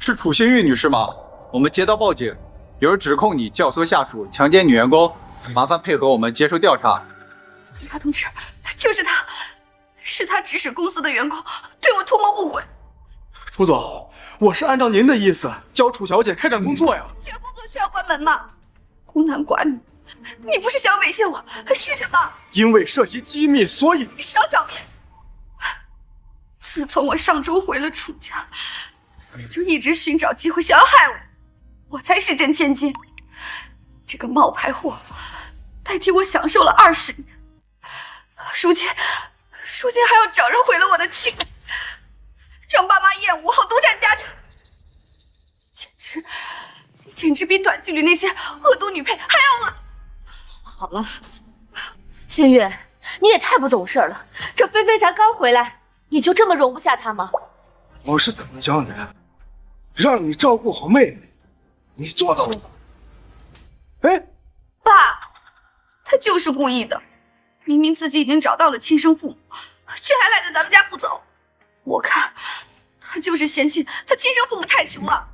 是楚新玉女士吗？我们接到报警，有人指控你教唆下属强奸女员工，麻烦配合我们接受调查。警察同志，就是他，是他指使公司的员工对我图谋不轨。楚总，我是按照您的意思教楚小姐开展工作呀。这个工作需要关门吗？孤男寡女，你不是想猥亵我，是什么？因为涉及机密，所以……你少狡辩！自从我上周回了楚家，你就一直寻找机会想要害我，我才是真千金。这个冒牌货代替我享受了20年，如今还要找人毁了我的情，让爸妈厌恶，好独占家产，简直比短剧里那些恶毒女配还要恶毒。好了，新月，你也太不懂事了。这菲菲才刚回来，你就这么容不下她吗？我是怎么教你的？让你照顾好妹妹，你做到了吗？哎，爸，他就是故意的，明明自己已经找到了亲生父母，却还赖在咱们家不走。我看他就是嫌弃他亲生父母太穷了。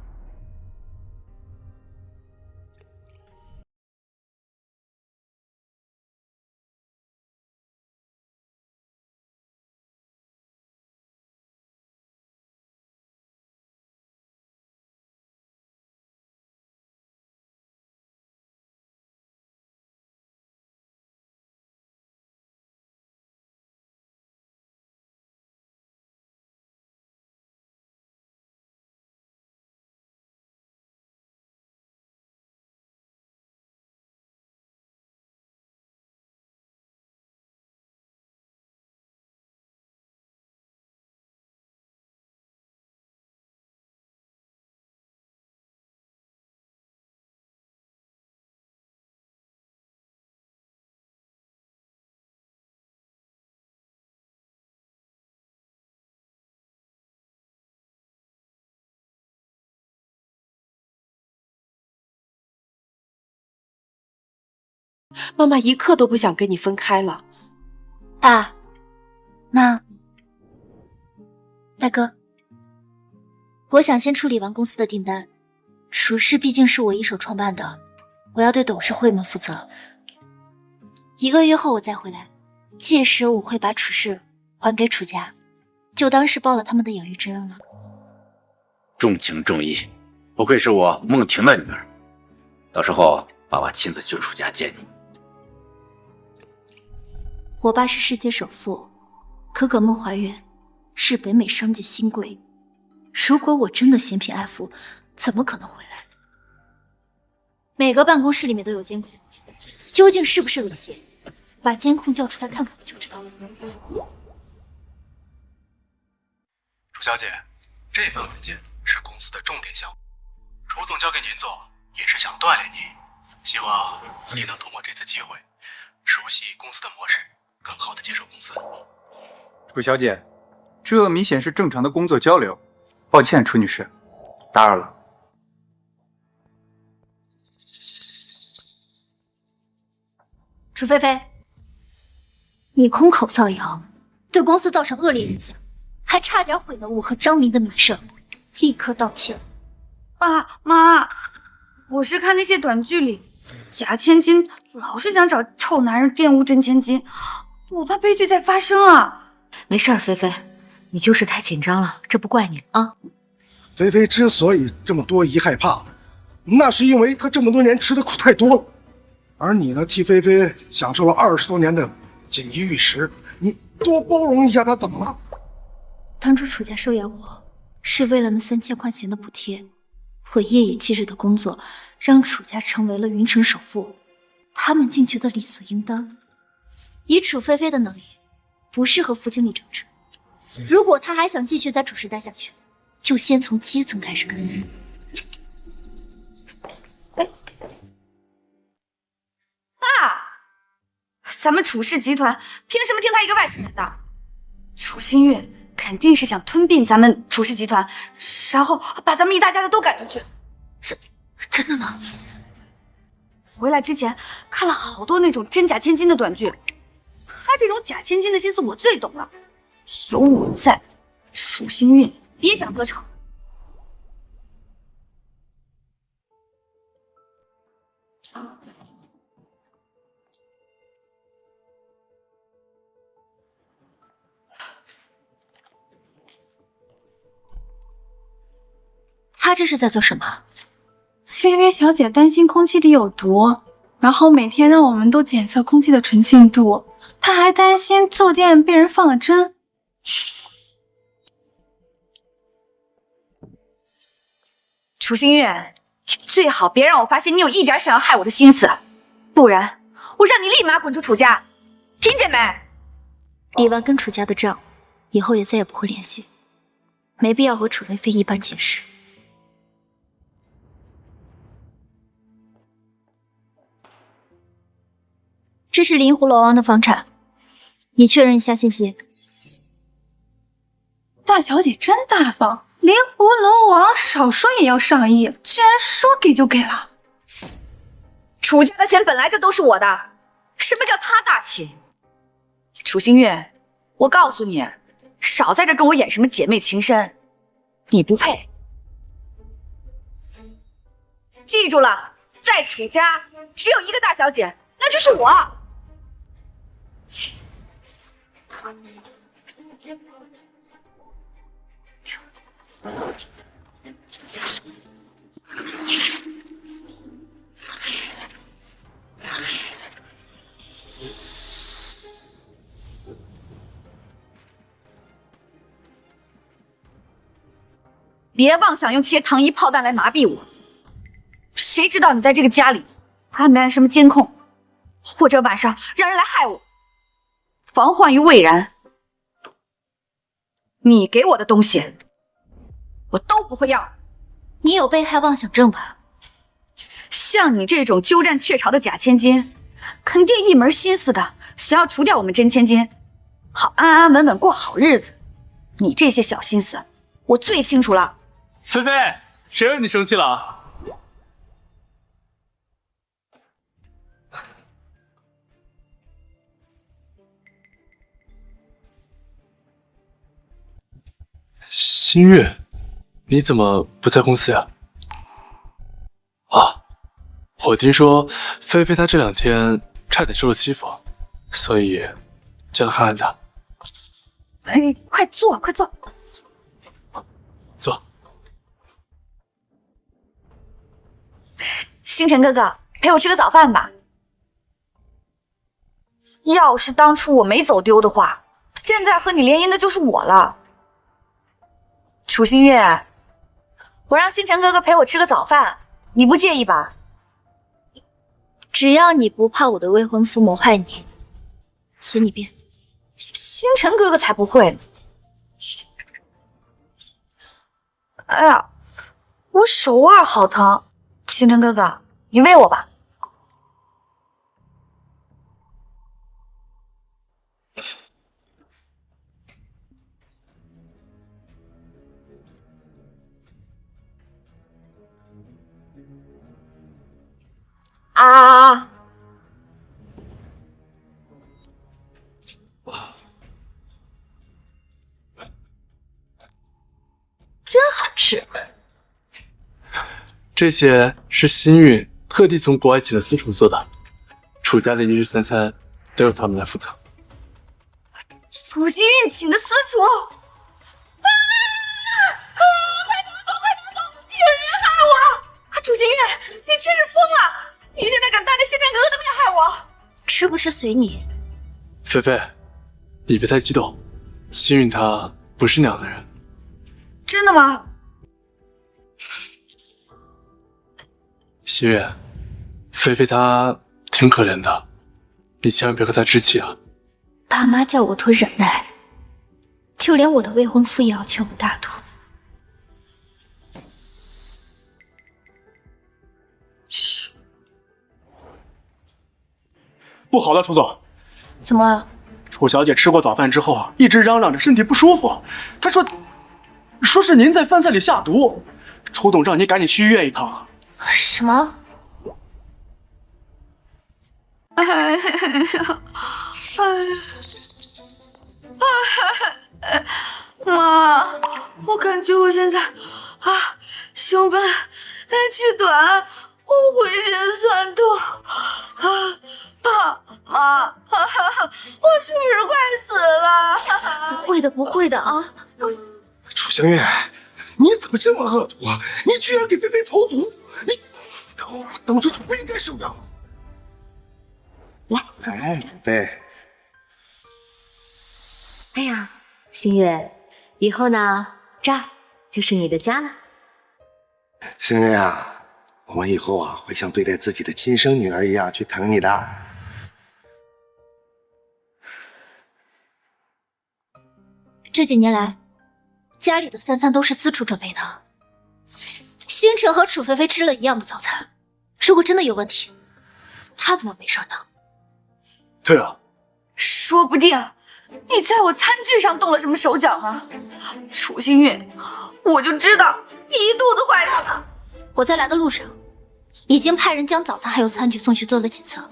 妈妈一刻都不想跟你分开了。爸妈，大哥，我想先处理完公司的订单，楚氏毕竟是我一手创办的，我要对董事会们负责。1个月后我再回来，届时我会把楚氏还给楚家，就当是报了他们的养育之恩了。重情重义，不愧是我梦婷的女儿。到时候爸爸亲自去楚家见你。我爸是世界首富，可可梦华苑是北美商界新贵，如果我真的嫌贫爱富，怎么可能回来？每个办公室里面都有监控，究竟是不是猥亵？把监控调出来看看不就知道了。楚小姐，这份文件是公司的重点项目，楚总交给您做，也是想锻炼您，希望您能通过这次机会，熟悉公司的模式，更好的接手公司。楚小姐，这明显是正常的工作交流，抱歉，楚女士，打扰了。楚菲菲，你空口造谣，对公司造成恶劣影响，还差点毁了我和张明的名声，立刻道歉。爸妈，我是看那些短剧里，假千金老是想找臭男人玷污真千金，我怕悲剧再发生啊。没事儿，菲菲，你就是太紧张了，这不怪你啊。菲菲之所以这么多疑害怕，那是因为她这么多年吃的苦太多了，而你呢，替菲菲享受了20多年的锦衣玉食，你多包容一下她怎么了？当初楚家收养我，是为了那3000块钱的补贴。我夜以继日的工作，让楚家成为了云城首富，他们竟觉得理所应当。以楚菲菲的能力，不适合副经理正职。如果她还想继续在楚氏待下去，就先从基层开始干。爸，咱们楚氏集团凭什么听他一个外星人的？楚新月肯定是想吞并咱们楚氏集团，然后把咱们一大家子都赶出去。真的吗？回来之前看了好多那种真假千金的短剧，他这种假千金的心思我最懂了。有我在，楚新月别想得逞。他这是在做什么？菲菲小姐担心空气里有毒，然后每天让我们都检测空气的纯净度。她还担心坐垫被人放了针。楚星月，你最好别让我发现你有一点想要害我的心思，不然我让你立马滚出楚家，听见没？李纨跟楚家的账，以后也再也不会联系，没必要和楚菲菲一般见识。这是灵狐楼王的房产，你确认一下信息。大小姐真大方，灵狐楼王少说也要上亿，居然说给就给了。楚家的钱本来就都是我的，什么叫他大气？楚星月，我告诉你，少在这跟我演什么姐妹情深，你不配。记住了，在楚家只有一个大小姐，那就是我。别妄想用这些糖衣炮弹来麻痹我，谁知道你在这个家里安没安什么监控，或者晚上让人来害我，防患于未然。你给我的东西，我都不会要。你有被害妄想症吧？像你这种鸠占鹊巢的假千金，肯定一门心思的想要除掉我们真千金，好安安稳稳过好日子。你这些小心思，我最清楚了。菲菲，谁让你生气了？新月，你怎么不在公司呀？啊，我听说菲菲她这2天差点受了欺负，所以叫她看看她。哎，快坐，快坐。坐。星辰哥哥，陪我吃个早饭吧。要是当初我没走丢的话，现在和你联姻的就是我了。楚星月，我让星辰哥哥陪我吃个早饭，你不介意吧？只要你不怕我的未婚夫谋害你，随你便。星辰哥哥才不会呢。哎呀，我手腕好疼。星辰哥哥，你喂我吧。啊！真好吃。这些是新运特地从国外请的私厨做的，楚家的1日3餐都由他们来负责。楚新运请的私厨，快拿走，快拿走！有人害我！楚新运，你真是疯了！你现在敢当着星辰哥哥的面害我？吃不吃随你。菲菲，你别太激动，新运他不是那样的人。真的吗？新月，菲菲她挺可怜的，你千万别和她置气啊。爸妈叫我多忍耐，就连我的未婚夫也要劝我大度。嘘，不好了，楚总。怎么了？楚小姐吃过早饭之后一直嚷嚷着身体不舒服，她说是您在饭菜里下毒，楚董让你赶紧去医院一趟。什么？哎呀，妈，我感觉我现在胸闷、气短，我浑身酸痛妈，我是不是快死了？不会的，不会的啊！楚星月，你怎么这么恶毒啊？你居然给菲菲投毒！你，我当初就不应该收养你。哎，主妃。哎呀，新月，以后呢，这儿就是你的家了。星月啊，我们以后啊会像对待自己的亲生女儿一样去疼你的。这几年来，家里的三餐都是私厨准备的，星辰和楚菲菲吃了一样的早餐。如果真的有问题，他怎么没事呢？对啊，说不定你在我餐具上动了什么手脚呢。楚星月，我就知道你一肚子坏的。我在来的路上，已经派人将早餐还有餐具送去做了检测，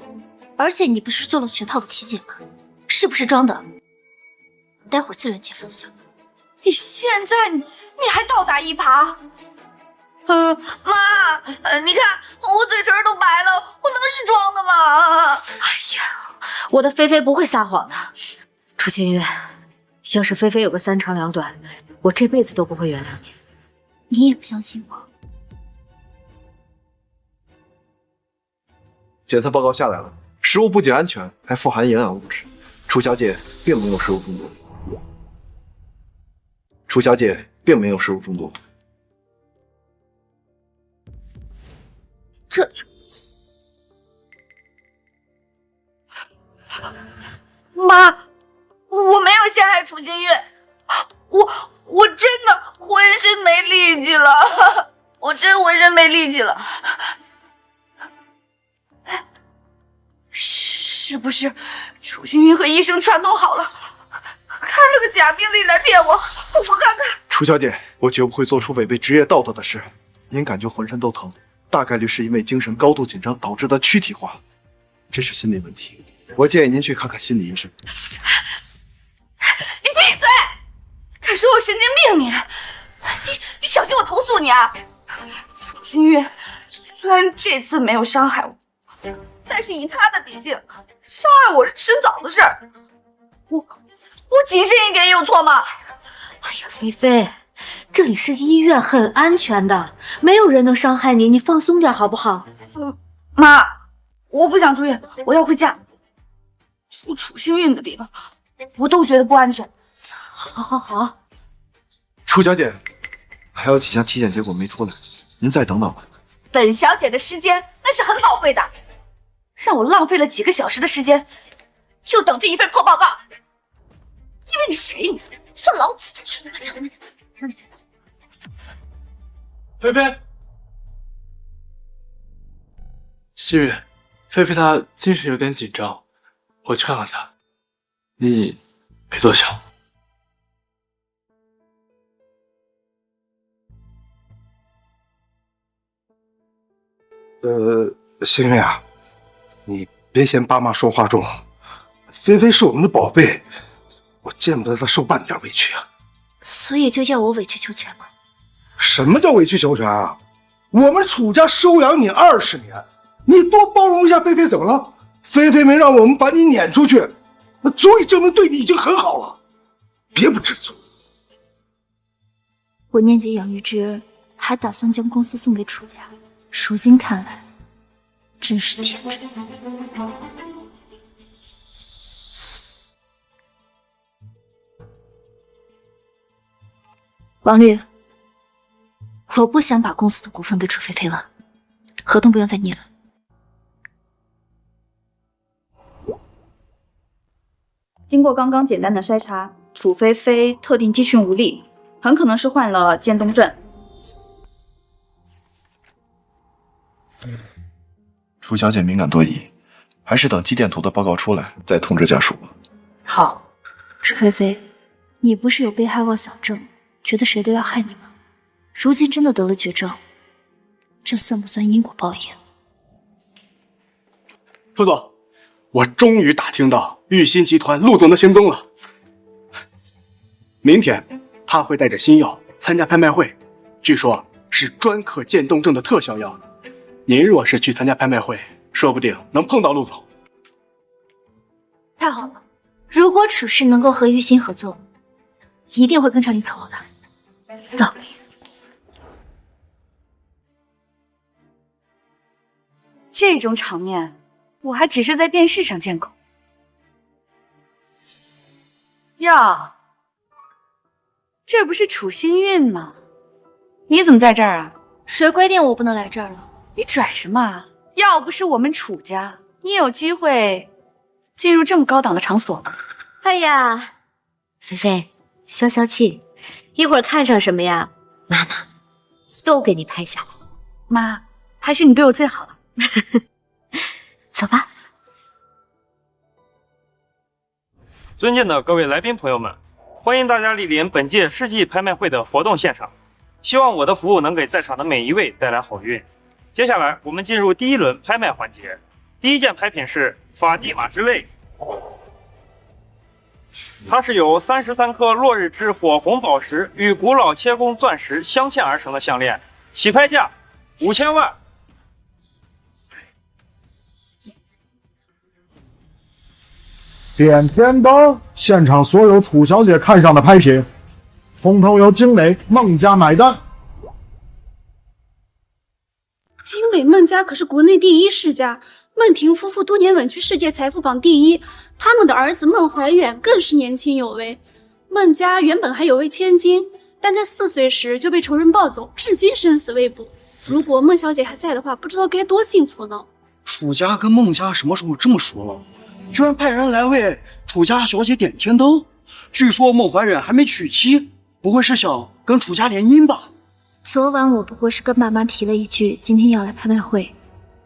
而且你不是做了全套的体检吗？是不是装的？待会儿自然见分晓。你现在你还倒打一耙？妈，你看我嘴唇都白了，我能是装的吗？哎呀，我的菲菲不会撒谎的。楚新月，要是菲菲有个三长两短，我这辈子都不会原谅你。你也不相信我？检测报告下来了，食物不仅安全，还富含营养物质。楚小姐并没有食物中毒。楚小姐并没有食物中毒。妈，我没有陷害楚新月，我真的浑身没力气了，我真浑身没力气了。是不是楚新月和医生串通好了，开了个假病历来骗我？我看看。楚小姐，我绝不会做出违背职业道德的事。您感觉浑身都疼，大概率是因为精神高度紧张导致的躯体化，这是心理问题。我建议您去看看心理医生。你闭嘴！敢说我神经病你小心我投诉你啊！楚新月虽然这次没有伤害我，但是以他的秉性，伤害我是迟早的事儿。我谨慎一点也有错吗？哎呀，菲菲，这里是医院，很安全的，没有人能伤害你，你放松点好不好？妈，我不想住院，我要回家。有楚星运的地方，我都觉得不安全。好。楚小姐，还有几项体检结果没出来，您再等等吧。本小姐的时间那是很宝贵的，让我浪费了几个小时的时间，就等这一份破报告。因为你谁？你算老几？菲菲，希雨，菲菲她精神有点紧张，我去看看她，你别多想。星月啊，你别嫌爸妈说话重，菲菲是我们的宝贝，我见不得她受半点委屈啊。所以就要我委曲求全吗？什么叫委曲求全啊？我们楚家收养你20年，你多包容一下菲菲怎么了？菲菲没让我们把你撵出去，那足以证明对你已经很好了，别不知足。我念及养育之恩，还打算将公司送给楚家，如今看来，真是天真。王律，我不想把公司的股份给楚菲菲了，合同不用再拟了。经过刚刚简单的筛查，楚菲菲特定肌群无力，很可能是患了渐冻症。楚小姐敏感多疑，还是等肌电图的报告出来再通知家属吧。好。楚菲菲，你不是有被害妄想症，觉得谁都要害你吗？如今真的得了绝症，这算不算因果报应？副总，我终于打听到玉鑫集团陆总的行踪了。明天他会带着新药参加拍卖会，据说是专克渐冻症的特效药。您若是去参加拍卖会，说不定能碰到陆总。太好了，如果楚氏能够和玉鑫合作，一定会跟上你走的。走。这种场面，我还只是在电视上见过。哟，这不是楚新韵吗？你怎么在这儿啊？谁规定我不能来这儿了？你拽什么啊？要不是我们楚家，你有机会进入这么高档的场所吗？哎呀，菲菲，消消气，一会儿看上什么呀，妈妈都给你拍下来。妈，还是你对我最好了。走吧。尊敬的各位来宾朋友们，欢迎大家莅临本届世纪拍卖会的活动现场。希望我的服务能给在场的每一位带来好运。接下来我们进入第一轮拍卖环节。第一件拍品是法蒂玛之泪，它是由33颗落日之火红宝石与古老切工钻石镶嵌而成的项链，起拍价5000万。点天灯，现场所有楚小姐看上的拍品，通通由精美孟家买单。精美孟家可是国内第一世家，孟婷夫妇多年稳居世界财富榜第一，他们的儿子孟怀远更是年轻有为。孟家原本还有位千金，但在4岁时就被仇人抱走，至今生死未卜。如果孟小姐还在的话，不知道该多幸福呢。楚家跟孟家什么时候这么熟了？居然派人来为楚家小姐点天灯。据说孟怀远还没娶妻，不会是想跟楚家联姻吧？昨晚我不过是跟爸妈提了一句今天要来拍卖会，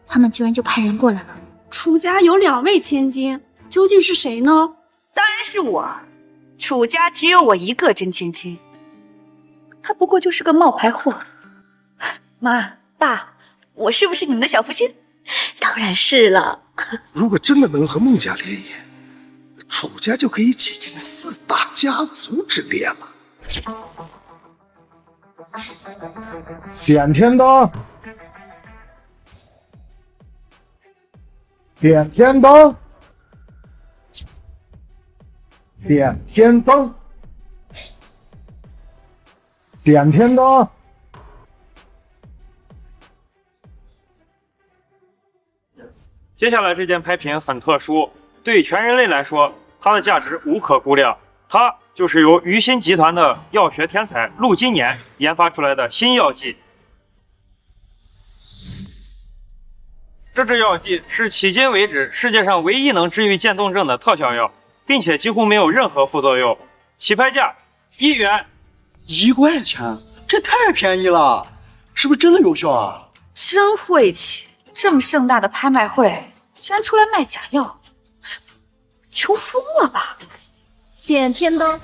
他们居然就派人过来了。楚家有2位千金，究竟是谁呢？当然是我，楚家只有我一个真千金，他不过就是个冒牌货。妈爸，我是不是你们的小福星？当然是了。如果真的能和孟家联姻，楚家就可以挤进4大家族之列了。点天灯，点天灯，点天灯，点天灯。接下来这件拍品很特殊，对全人类来说，它的价值无可估量。它就是由于心集团的药学天才陆金年研发出来的新药剂。这支药剂是迄今为止世界上唯一能治愈渐冻症的特效药，并且几乎没有任何副作用。起拍价1元。1块钱，这太便宜了，是不是真的有效啊？真晦气！这么盛大的拍卖会，居然出来卖假药，穷疯了吧？点天灯，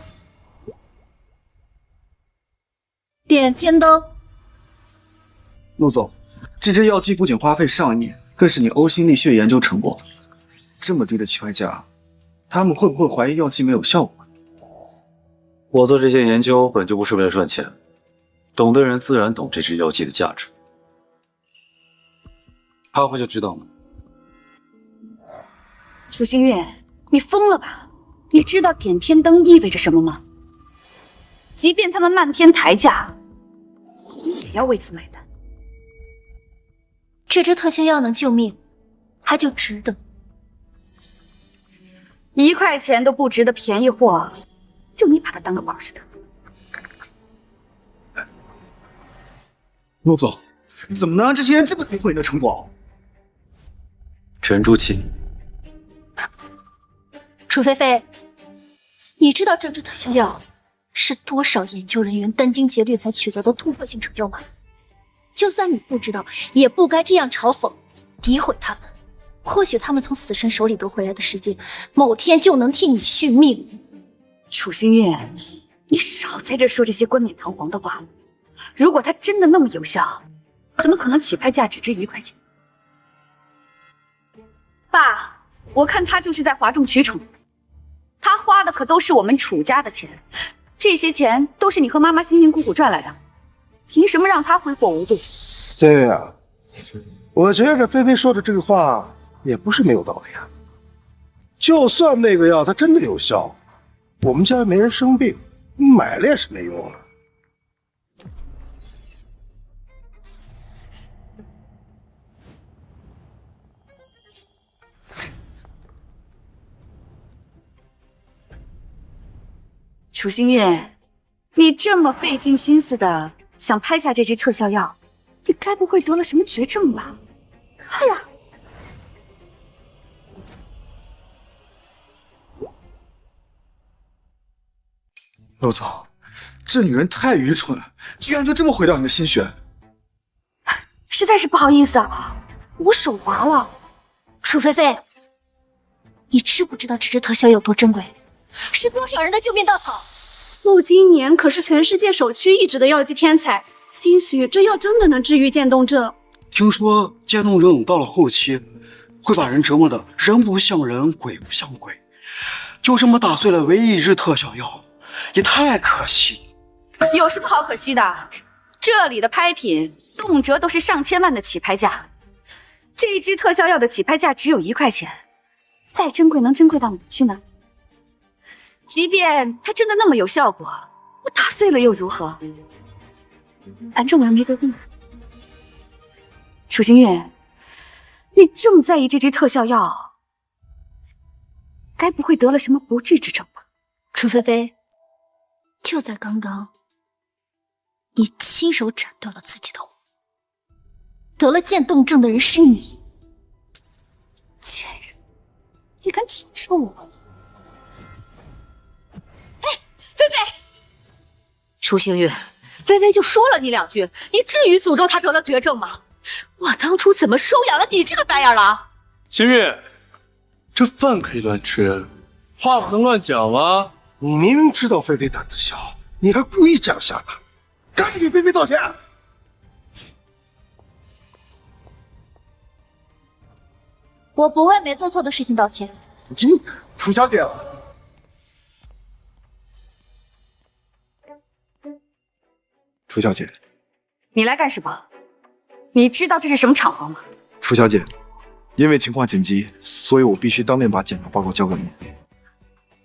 点天灯。陆总，这支药剂不仅花费上亿，更是你呕心沥血研究成果。这么低的起拍价，他们会不会怀疑药剂没有效果？我做这些研究本就不是为了赚钱，懂的人自然懂这支药剂的价值。他会就知道吗？楚心月，你疯了吧？你知道点天灯意味着什么吗？即便他们漫天抬价，你也要为此买单。这支特效药能救命，它就值得。1块钱都不值的便宜货，就你把它当个宝似的。陆总，怎么能让这些人这么诋毁你的成果？沉住气。楚菲菲，你知道这支特效药是多少研究人员殚精竭虑才取得的突破性成就吗？就算你不知道，也不该这样嘲讽、诋毁他们。或许他们从死神手里夺回来的时间，某天就能替你续命。楚心月，你少在这说这些冠冕堂皇的话。如果它真的那么有效，怎么可能起拍价只值1块钱？爸，我看他就是在哗众取宠。他花的可都是我们楚家的钱，这些钱都是你和妈妈辛辛苦苦赚来的，凭什么让他挥霍无度？这样，我觉着菲菲说的这个话也不是没有道理啊。就算那个药它真的有效，我们家没人生病，买了也是没用的。楚星运，你这么费尽心思的想拍下这支特效药，你该不会得了什么绝症吧？哎呀！陆总，这女人太愚蠢了，居然就这么毁掉你的心血。实在是不好意思啊，我手滑了。楚菲菲，你知不知道这支特效有多珍贵？是多少人的救命稻草？陆今年可是全世界首屈一指的药剂天才，兴许这药真的能治愈渐冻症。听说渐冻症到了后期，会把人折磨的人不像人，鬼不像鬼。就这么打碎了唯一一支特效药，也太可惜。有什么好可惜的？这里的拍品动辄都是上千万的起拍价，这一支特效药的起拍价只有1块钱，再珍贵能珍贵到哪去呢？即便它真的那么有效果，我打碎了又如何？反正我又没得病。楚星月，你这么在意这支特效药，该不会得了什么不治之症吧？楚菲菲，就在刚刚，你亲手斩断了自己的火。得了渐冻症的人是你，贱人，你敢诅咒我？菲菲，楚星月，菲菲就说了你2句，你至于诅咒她得了绝症吗？我当初怎么收养了你这个白眼狼？星月，这饭可以乱吃，话不能乱讲啊！你明明知道菲菲胆子小，你还故意这样吓她，赶紧给菲菲道歉！我不为没做错的事情道歉。楚小姐，楚小姐，你来干什么？你知道这是什么场合吗？楚小姐，因为情况紧急，所以我必须当面把检查报告交给您。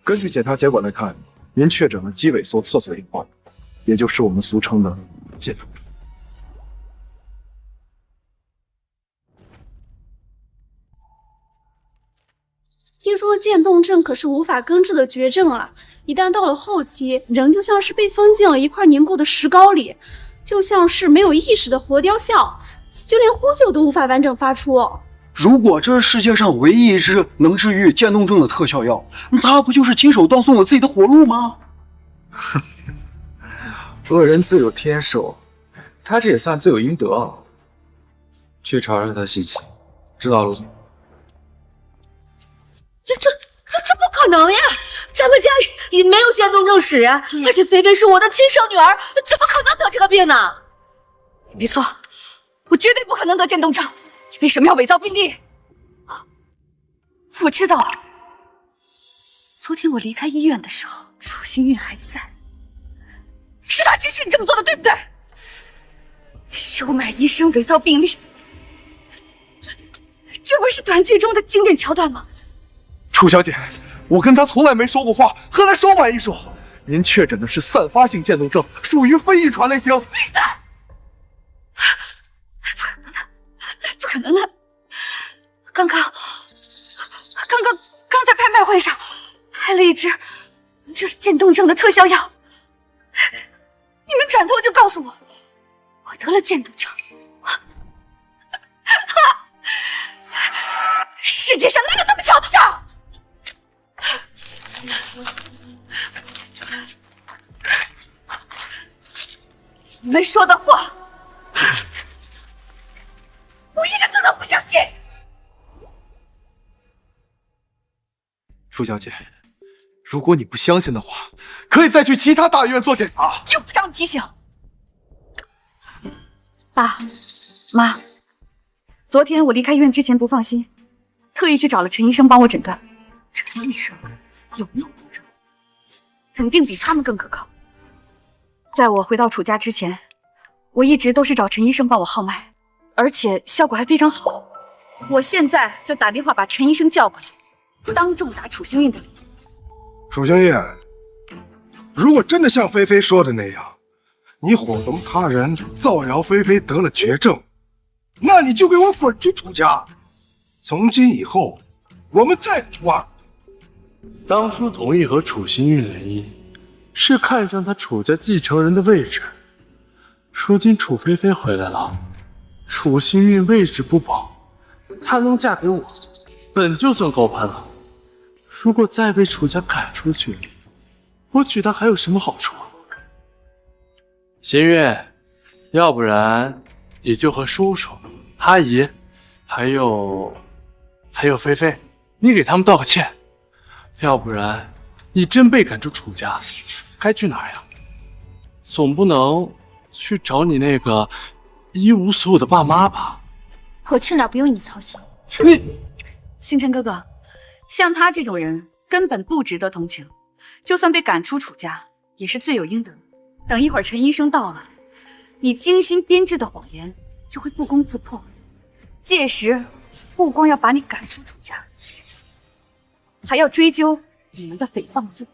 根据检查结果来看，您确诊了肌萎缩侧索硬化，也就是我们俗称的渐冻症。听说渐冻症可是无法根治的绝症啊！一旦到了后期，人就像是被封进了一块凝固的石膏里，就像是没有意识的活雕像，就连呼救都无法完整发出。如果这是世界上唯一一支能治愈渐冻症的特效药，他不就是亲手断送了自己的活路吗？恶人自有天收，他这也算罪有应得啊。去查查他的心情，知道陆总。这不可能呀！咱们家也没有渐冻症史呀，而且菲菲是我的亲生女儿，怎么可能得这个病呢？没错，我绝对不可能得渐冻症。你为什么要伪造病历？我知道了，昨天我离开医院的时候，楚星运还在，是他指使你这么做的，对不对？收买医生，伪造病历，这不是短剧中的经典桥段吗？楚小姐，我跟他从来没说过话，何来收买一说？您确诊的是散发性渐冻症，属于非遗传类型。不可能的！刚在拍卖会上拍了一支这渐冻症的特效药，你们转头就告诉我得了渐冻症。世界上哪有那么巧的事儿？你们说的话，我一个字都不相信。舒小姐，如果你不相信的话，可以再去其他大医院做检查。用不着你提醒。爸妈，昨天我离开医院之前不放心，特意去找了陈医生帮我诊断。陈医生有没有病症，肯定比他们更可靠。在我回到楚家之前，我一直都是找陈医生帮我号脉，而且效果还非常好。我现在就打电话把陈医生叫过来，当众打楚星运的脸。楚星运，如果真的像菲菲说的那样，你伙同他人造谣菲菲得了绝症，那你就给我滚出楚家！从今以后，我们再无瓜葛。当初同意和楚星运联姻，是看上他楚家继承人的位置。如今楚菲菲回来了，楚幸运位置不保，她能嫁给我，本就算高攀了。如果再被楚家赶出去，我娶她还有什么好处？新月，要不然你就和叔叔、阿姨，还有菲菲，你给他们道个歉。要不然你真被赶出楚家，该去哪儿呀？总不能去找你那个一无所有的爸妈吧？我去哪儿不用你操心。你，星辰哥哥，像他这种人根本不值得同情，就算被赶出楚家，也是罪有应得。等一会儿陈医生到了，你精心编织的谎言就会不攻自破，届时不光要把你赶出楚家，还要追究你们的诽谤罪。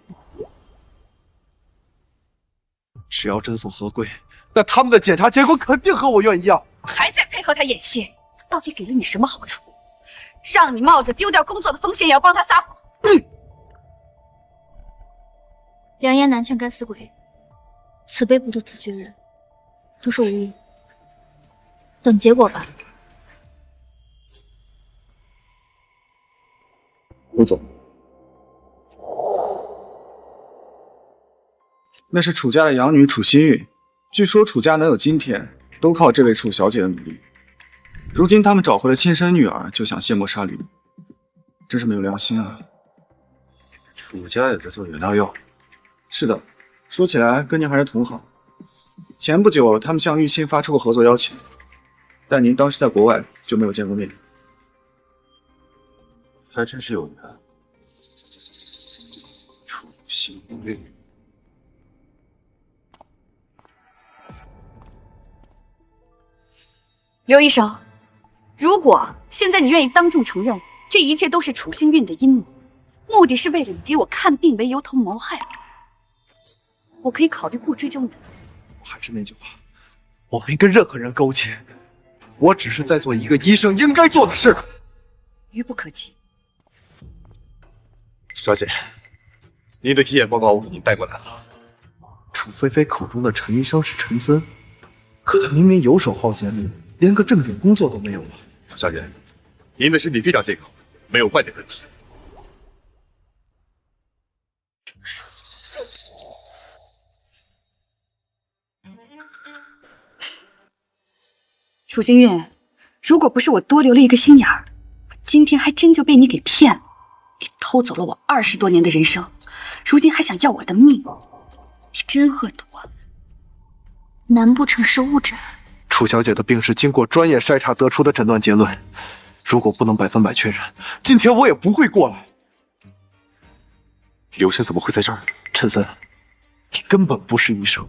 只要诊所合规，那他们的检查结果肯定和我愿一样。还在配合他演戏，他到底给了你什么好处？让你冒着丢掉工作的风险也要帮他撒谎。良言难劝该死鬼，此辈不得自绝人，都是无误。等结果吧。陆总，那是楚家的养女楚新玉，据说楚家能有今天，都靠这位楚小姐的努力。如今他们找回了亲生女儿，就想卸磨杀驴，真是没有良心啊！楚家也在做原料药。是的，说起来跟您还是同行。前不久他们向玉清发出过合作邀请，但您当时在国外，就没有见过面。还真是有缘。楚新玉。刘医生，如果现在你愿意当众承认这一切都是楚星运的阴谋，目的是为了以给我看病为由头谋害我，我可以考虑不追究你的。还是那句话，我没跟任何人勾结，我只是在做一个医生应该做的事。愚不可及。楚小姐，您的体检报告我给您带过来了。楚菲菲口中的陈医生是陈森，可他明明游手好闲，连个正经工作都没有了。楚小姐，您的身体非常健康，没有半点问题。楚星运，如果不是我多留了一个心眼儿，我今天还真就被你给骗了。你偷走了我20多年的人生，如今还想要我的命，你真恶毒啊！难不成是误诊？楚小姐的病是经过专业筛查得出的诊断结论，如果不能100%确认，今天我也不会过来。刘晨怎么会在这儿？陈森，你根本不是医生。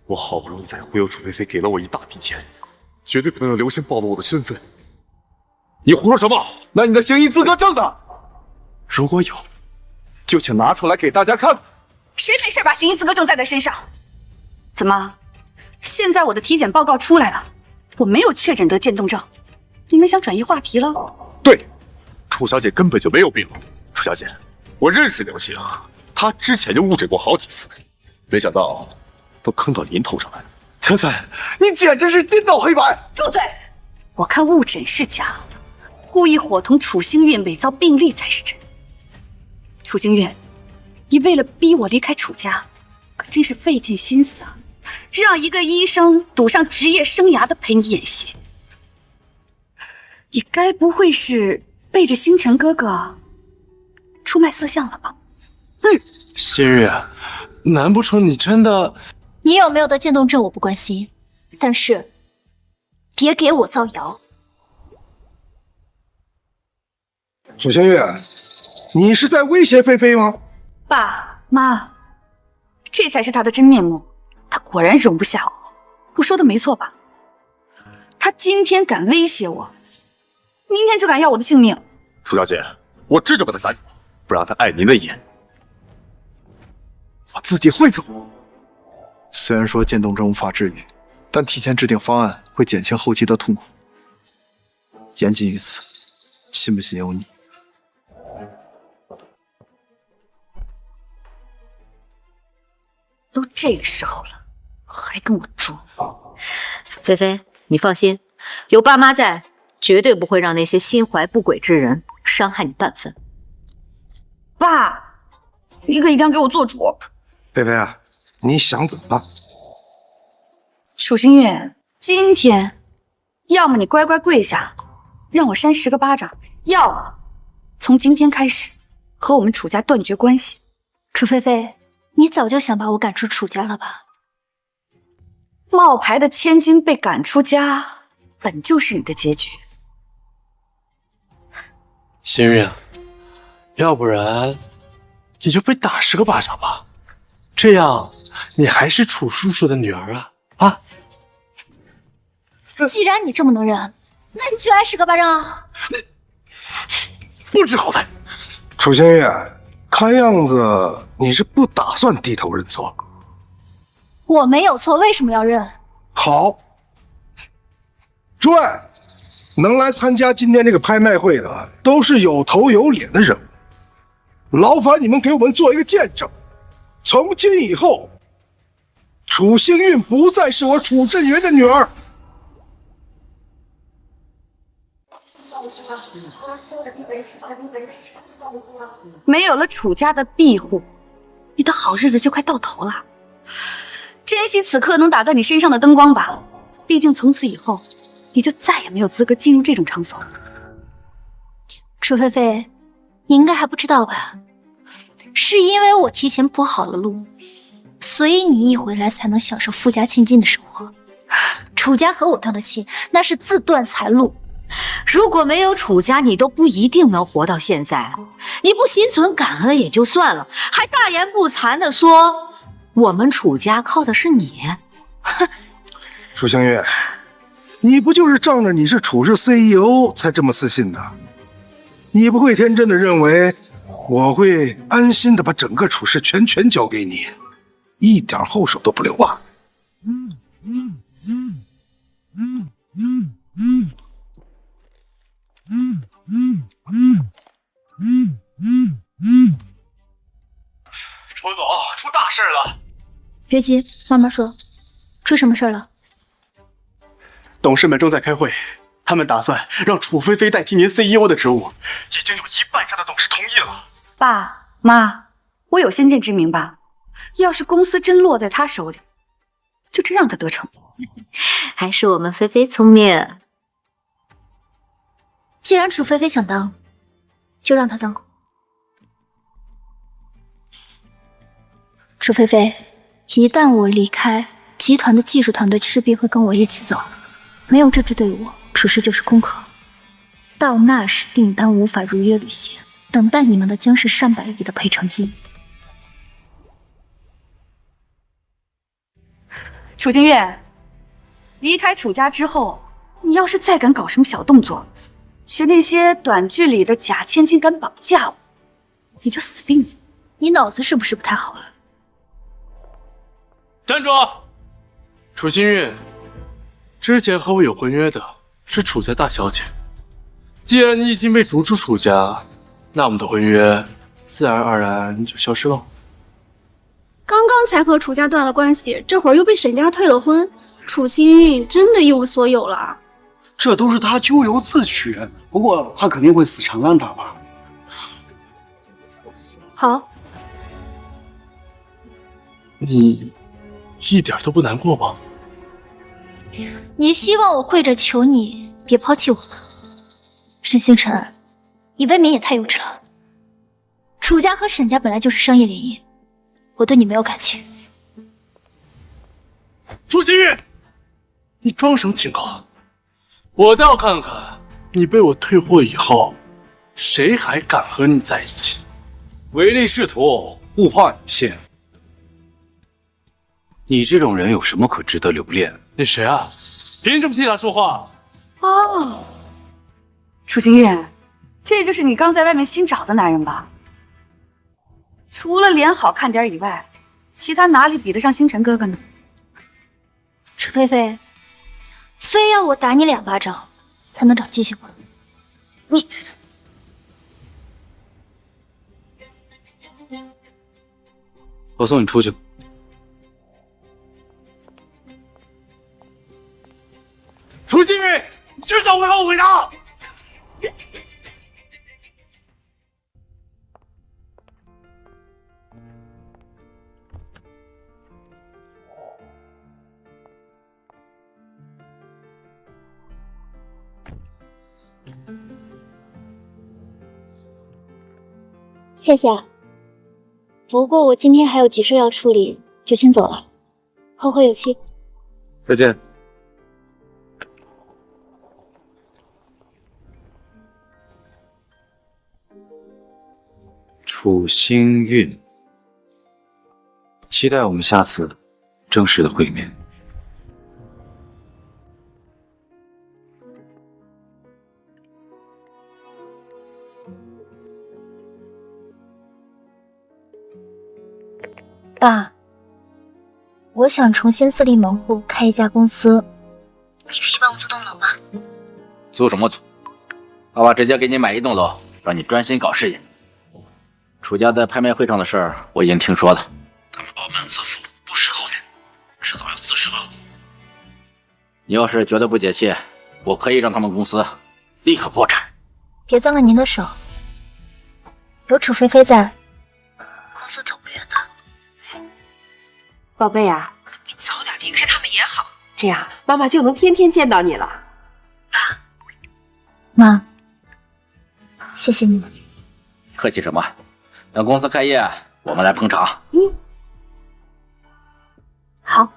我好不容易才忽悠楚菲菲给了我一大笔钱，绝对不能让刘星暴露我的身份。你胡说什么？那你的行医资格证呢？如果有，就请拿出来给大家看看。谁没事把行医资格证带在身上？怎么，现在我的体检报告出来了，我没有确诊得渐冻症，你们想转移话题了？对，楚小姐根本就没有病。楚小姐，我认识刘星，他之前就误诊过好几次，没想到都坑到您头上来。陈森，你简直是颠倒黑白！住嘴！我看误诊是假，故意伙同楚星运伪造病历才是真。楚星运，你为了逼我离开楚家，可真是费尽心思啊！让一个医生赌上职业生涯的陪你演戏，你该不会是背着星辰哥哥出卖色相了吧？新月，难不成你真的……你有没有得渐冻症我不关心，但是别给我造谣。楚星月，你是在威胁菲菲吗？爸妈，这才是他的真面目。他果然容不下我，我说的没错吧？他今天敢威胁我，明天就敢要我的性命。楚小姐，我这就把他赶走，不让他碍您的眼。我自己会走。虽然说渐冻症无法治愈，但提前制定方案会减轻后期的痛苦。言尽于此，信不信由你。都这个时候了，还跟我装。菲菲，你放心，有爸妈在，绝对不会让那些心怀不轨之人伤害你半分。爸，你可一定要给我做主。菲菲啊，你想怎么办？楚星月，今天要么你乖乖跪下，让我扇10个巴掌，要么从今天开始和我们楚家断绝关系。楚菲菲，你早就想把我赶出楚家了吧？冒牌的千金被赶出家，本就是你的结局。心月，要不然你就被打10个巴掌吧，这样你还是楚叔叔的女儿啊！啊！既然你这么能忍，那你就来10个巴掌啊！不知好歹。楚星月，看样子你是不打算低头认错。我没有错，为什么要认？好，诸位，能来参加今天这个拍卖会的，都是有头有脸的人物。劳烦你们给我们做一个见证，从今以后，楚星韵不再是我楚镇元的女儿。没有了楚家的庇护，你的好日子就快到头了。珍惜此刻能打在你身上的灯光吧，毕竟从此以后，你就再也没有资格进入这种场所。楚菲菲，你应该还不知道吧？是因为我提前铺好了路，所以你一回来才能享受富家千金的生活。楚家和我断了亲，那是自断财路。如果没有楚家，你都不一定能活到现在。你不心存感恩也就算了，还大言不惭地说我们楚家靠的是你。楚星月，你不就是仗着你是楚氏 CEO 才这么自信的？你不会天真的认为我会安心的把整个楚氏全权交给你，一点后手都不留吧？楚总，出大事了！别急，慢慢说，出什么事了？董事们正在开会，他们打算让楚菲菲代替您 CEO 的职务，已经有1半以上的董事同意了。爸妈，我有先见之明吧？要是公司真落在他手里，就真让他得逞。还是我们菲菲聪明。既然楚菲菲想当，就让她当。楚菲菲，一旦我离开，集团的技术团队势必会跟我一起走。没有这支队伍，楚氏就是空壳。到那时，订单无法如约履行，等待你们的将是上百亿的赔偿金。楚清月，离开楚家之后，你要是再敢搞什么小动作，学那些短剧里的假千金敢绑架我，你就死定了。你脑子是不是不太好了？站住！楚新月，之前和我有婚约的是楚家大小姐，既然你已经被逐出楚家，那我们的婚约自然而然就消失了。刚刚才和楚家断了关系，这会儿又被沈家退了婚，楚新韵真的一无所有了。这都是他咎由自取，不过他肯定会死缠烂打吧。好，你一点都不难过吗？你希望我跪着求你别抛弃我吗？沈星辰，你未免也太幼稚了。楚家和沈家本来就是商业联姻，我对你没有感情。楚新月，你装什么清高？我倒要看看你被我退货以后，谁还敢和你在一起？唯利是图，物化女性。你这种人有什么可值得留恋？你谁啊？凭什么替他说话？哦，楚新月，这就是你刚在外面新找的男人吧？除了脸好看点以外，其他哪里比得上星辰哥哥呢？楚菲菲，非要我打你2巴掌才能长记性吗？你我送你出去。谢谢啊。不过我今天还有急事要处理，就先走了。后会有期。再见。楚星运，期待我们下次正式的会面。爸，我想重新自立门户，开一家公司，你可以帮我做栋楼吗？租什么租？爸爸直接给你买一栋楼，让你专心搞事业。楚家在拍卖会上的事儿我已经听说了，他们傲慢自负，不识好歹，迟早要自食恶果。你要是觉得不解气，我可以让他们公司立刻破产。别脏了您的手，有楚菲菲在，公司走不远的。宝贝啊，你早点离开他们也好，这样妈妈就能天天见到你了。妈，谢谢你。客气什么？等公司开业，我们来捧场。好。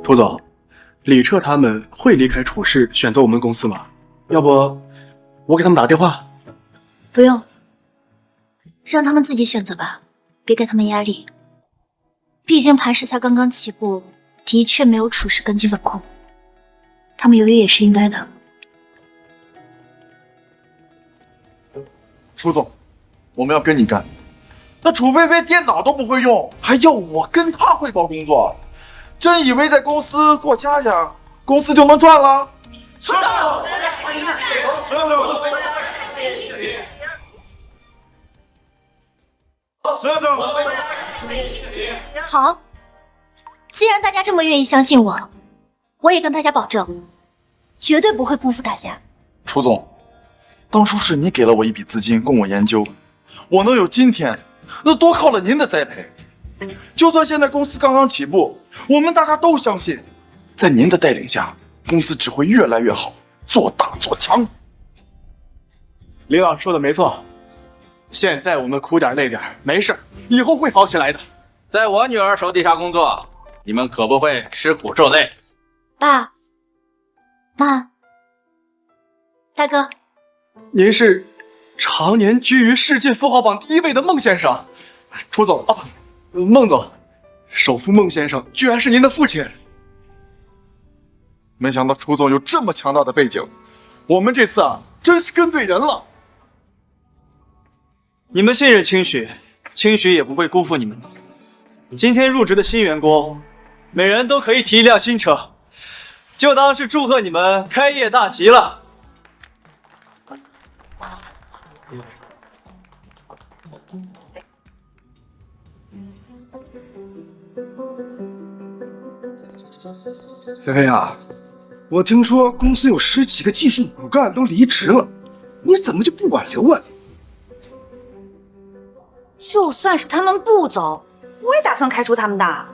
楚总，李彻他们会离开楚氏选择我们公司吗？要不我给他们打电话？不用，让他们自己选择吧，别给他们压力。毕竟盘石才刚刚起步，的确没有楚氏根基稳固，他们犹豫也是应该的。楚总，我们要跟你干。那楚菲菲电脑都不会用，还要我跟她汇报工作，真以为在公司过家家，公司就能赚了？楚总，好，既然大家这么愿意相信我，我也跟大家保证，绝对不会辜负大家。楚总，当初是你给了我一笔资金供我研究，我能有今天，那多靠了您的栽培。就算现在公司刚刚起步，我们大家都相信，在您的带领下，公司只会越来越好，做大做强。李老师说的没错，现在我们苦点累点没事，以后会好起来的。在我女儿手底下工作，你们可不会吃苦受累。爸妈，大哥，您是常年居于世界富豪榜第1位的孟先生，楚总啊，孟总，首富孟先生居然是您的父亲。没想到楚总有这么强大的背景，我们这次啊，真是跟对人了。你们信任清许，清许也不会辜负你们的。今天入职的新员工，每人都可以提一辆新车，就当是祝贺你们开业大吉了。菲菲啊，我听说公司有10几个技术骨干都离职了，你怎么就不挽留啊？就算是他们不走，我也打算开除他们的。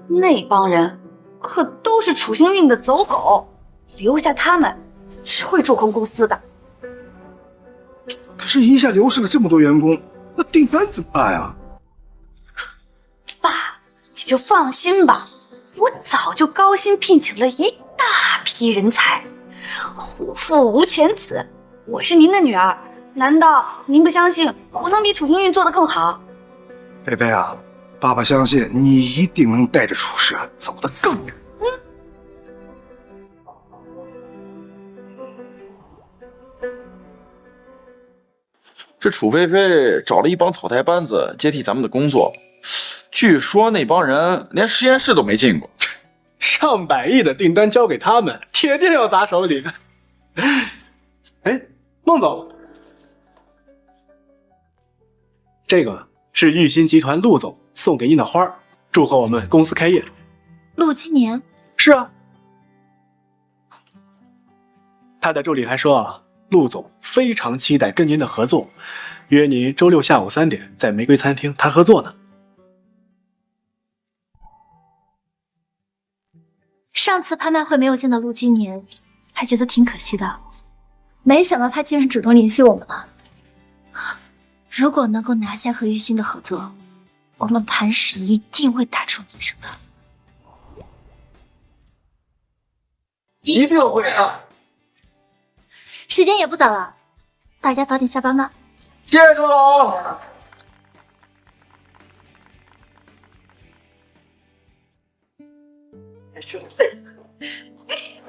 那帮人可都是楚星运的走狗，留下他们只会蛀空公司的。可是，一下流失了这么多员工，那订单怎么办呀？爸，你就放心吧，我早就高薪聘请了一大批人才。虎父无犬子，我是您的女儿，难道您不相信我能比楚星运做得更好？菲菲啊，爸爸相信你一定能带着楚氏走得更远。这楚菲菲找了一帮草台班子接替咱们的工作，据说那帮人连实验室都没进过。上百亿的订单交给他们，铁定要砸手里。哎，孟总，这个是玉鑫集团陆总送给您的花，祝贺我们公司开业。陆今年？是啊。他的助理还说啊，陆总非常期待跟您的合作，约您周6下午3点在玫瑰餐厅谈合作呢。上次拍卖会没有见到陆今年，还觉得挺可惜的。没想到他竟然主动联系我们了。如果能够拿下和玉欣的合作，我们磐石一定会打出名声的。一定会的。时间也不早了，大家早点下班吧。记住了哦。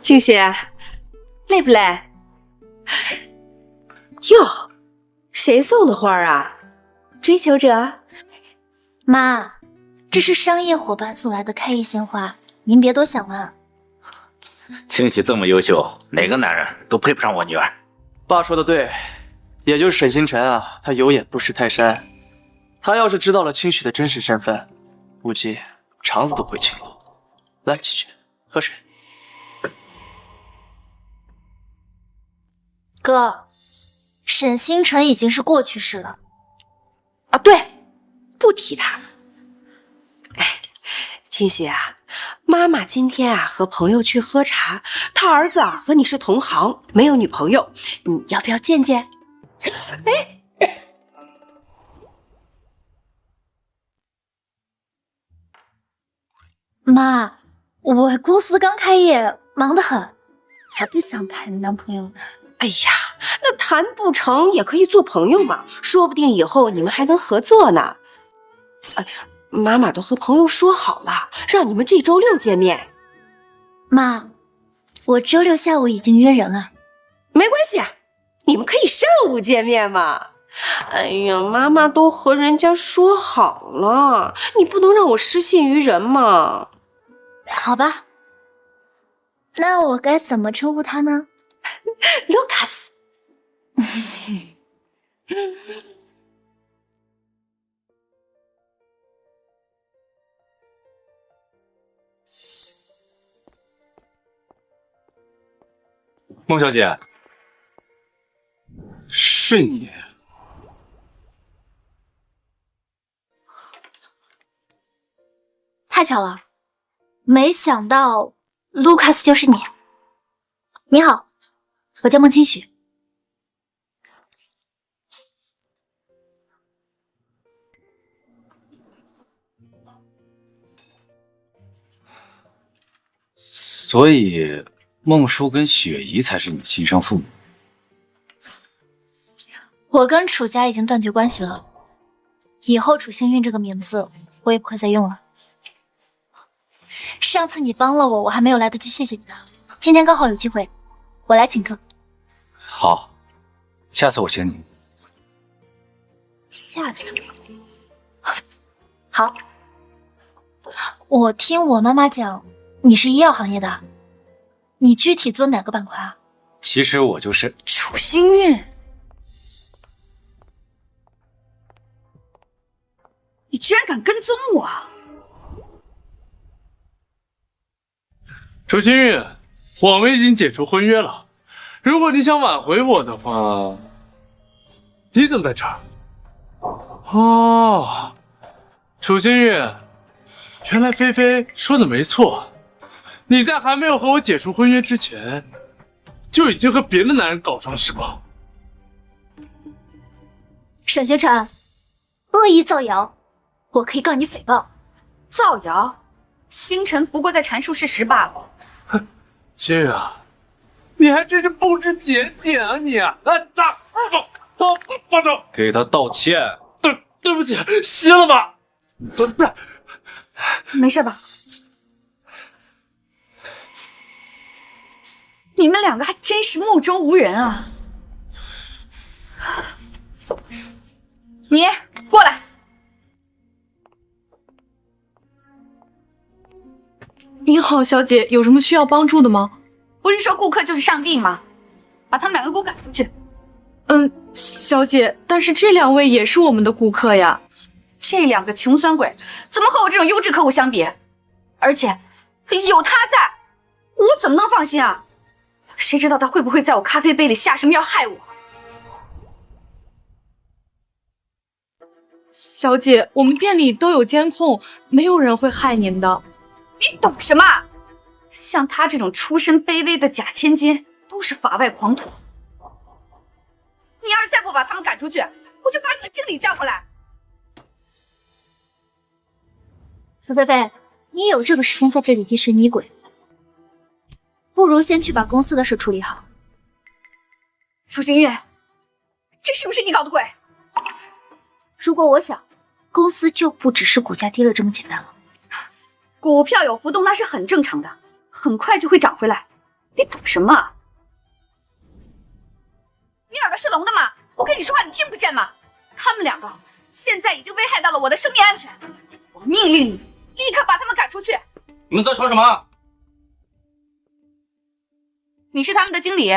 静雪，累不累？哟，谁送的花啊？追求者？妈，这是商业伙伴送来的开业鲜花，您别多想了。清喜这么优秀，哪个男人都配不上我女儿。爸说的对，也就是沈星辰啊，他有眼不识泰山。他要是知道了清许的真实身份，估计肠子都会青了。来，清许，喝水。哥，沈星辰已经是过去式了。啊，对，不提他。哎，清许啊，妈妈今天啊和朋友去喝茶，他儿子啊和你是同行，没有女朋友，你要不要见见？哎，妈，我公司刚开业，忙得很，还不想谈男朋友呢。哎呀，那谈不成也可以做朋友嘛，说不定以后你们还能合作呢。哎，妈妈都和朋友说好了，让你们这周六见面。妈，我周六下午已经约人了。没关系，你们可以上午见面嘛。哎呀，妈妈都和人家说好了，你不能让我失信于人嘛。好吧，那我该怎么称呼他呢？Lucas。孟小姐，是你。太巧了，没想到卢卡斯就是你。你好，我叫孟清许。所以孟叔跟雪姨才是你亲生父母。我跟楚家已经断绝关系了，以后楚幸运这个名字我也不会再用了。上次你帮了我，我还没有来得及谢谢你呢。今天刚好有机会，我来请客。好，下次我请你。下次？好。我听我妈妈讲，你是医药行业的，你具体做哪个板块啊？其实我就是楚幸运。你居然敢跟踪我！楚幸运，我们已经解除婚约了。如果你想挽回我的话，你怎么在这儿？哦，楚幸运，原来菲菲说的没错，你在还没有和我解除婚约之前，就已经和别的男人搞上了，是吧？沈星辰，恶意造谣，我可以告你诽谤。造谣？星辰不过在阐述事实罢了。哼，幸运啊，你还真是不知检点啊你！啊，放手！给他道歉。对不起，歇了吧。没事吧？你们两个还真是目中无人啊！你过来。您好，小姐，有什么需要帮助的吗？不是说顾客就是上帝吗？把他们两个给我赶出去。小姐，但是这两位也是我们的顾客呀。这两个穷酸鬼怎么和我这种优质客户相比？而且有他在，我怎么能放心啊？谁知道他会不会在我咖啡杯里下什么药害我？小姐，我们店里都有监控，没有人会害您的。你懂什么？像他这种出身卑微的假千金，都是法外狂徒。你要是再不把他们赶出去，我就把你的经理叫过来。楚菲菲，你也有这个时间在这里疑神疑鬼，不如先去把公司的事处理好。楚星月，这是不是你搞的鬼？如果我想，公司就不只是股价跌了这么简单了。股票有浮动那是很正常的，很快就会涨回来。你懂什么？你耳朵是聋的吗？我跟你说话你听不见吗？他们两个现在已经危害到了我的生命安全，我命令你立刻把他们赶出去。你们在吵什么？你是他们的经理，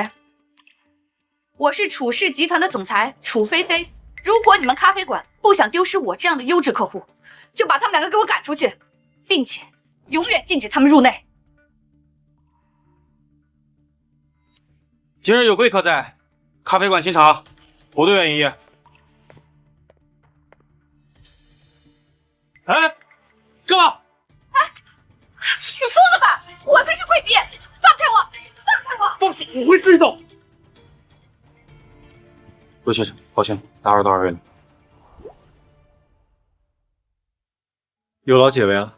我是楚氏集团的总裁楚菲菲。如果你们咖啡馆不想丢失我这样的优质客户，就把他们两个给我赶出去，并且永远禁止他们入内。今日有贵客在，咖啡馆清场，不对愿意。哎，干嘛？你疯了吧！我才是贵宾，放开我！放开我！放手，我会追走。陆先生，抱歉，打扰到二位了。有劳解围了，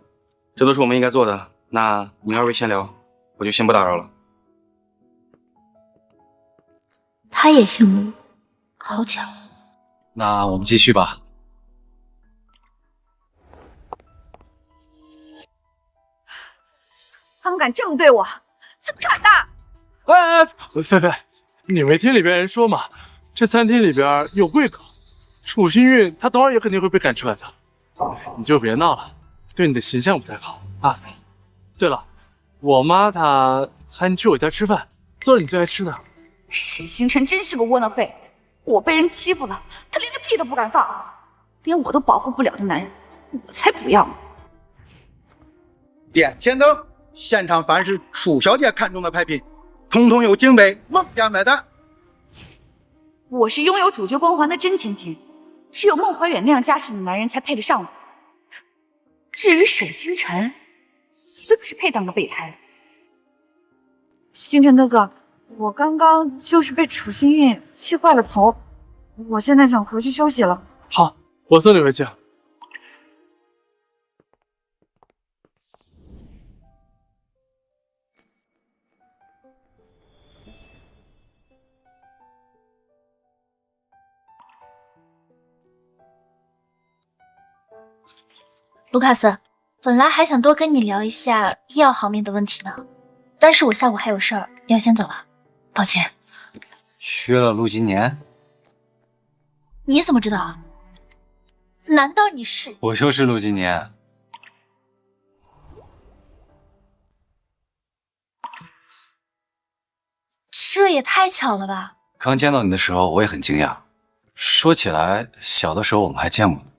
这都是我们应该做的。那你二位先聊，我就先不打扰了。他也姓陆，好巧。那我们继续吧。他们敢这么对我，怎么敢的？哎，菲菲，你没听里边人说吗？这餐厅里边有贵客，楚星运他等会儿也肯定会被赶出来的。你就别闹了，对你的形象不太好啊。对了，我妈她喊你去我家吃饭，做你最爱吃的。沈星辰真是个窝囊废，我被人欺负了，他连个屁都不敢放，连我都保护不了的男人，我才不要呢。点天灯，现场凡是楚小姐看中的拍品，统统由经纬孟家买单。我是拥有主角光环的真千金，只有孟怀远那样家世的男人才配得上我。至于沈星辰，就只配当个备胎。星辰哥哥，我刚刚就是被楚星运气坏了头，我现在想回去休息了。好，我送你回去。卢卡斯，本来还想多跟你聊一下医药行面的问题呢，但是我下午还有事儿，要先走了，抱歉。缺了陆金年？你怎么知道啊？难道你是？我就是陆金年。这也太巧了吧！刚见到你的时候，我也很惊讶。说起来，小的时候我们还见过呢，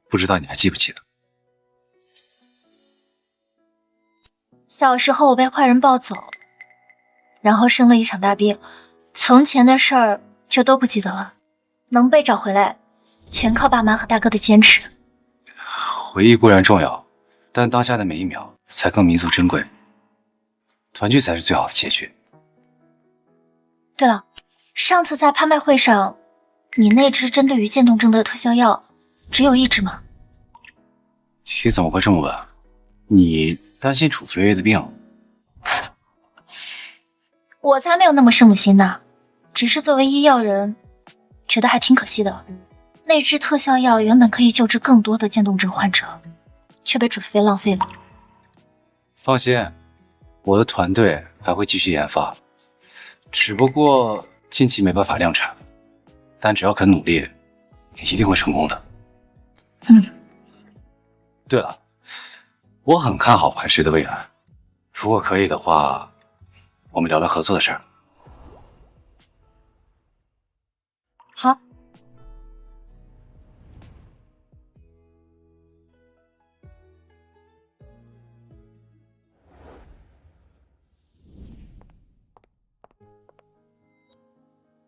不知道你还记不记得？小时候我被坏人抱走，然后生了一场大病，从前的事儿就都不记得了。能被找回来，全靠爸妈和大哥的坚持。回忆固然重要，但当下的每一秒才更弥足珍贵。团聚才是最好的结局。对了，上次在拍卖会上，你那支针对于渐冻症的特效药，只有一支吗？你怎么会这么问？你担心楚飞飞的病？我才没有那么圣母心呢，只是作为医药人，觉得还挺可惜的。那支特效药原本可以救治更多的渐冻症患者，却被楚飞飞浪费了。放心，我的团队还会继续研发，只不过近期没办法量产，但只要肯努力，一定会成功的。对了，我很看好磐石的未来，如果可以的话，我们聊聊合作的事儿。好。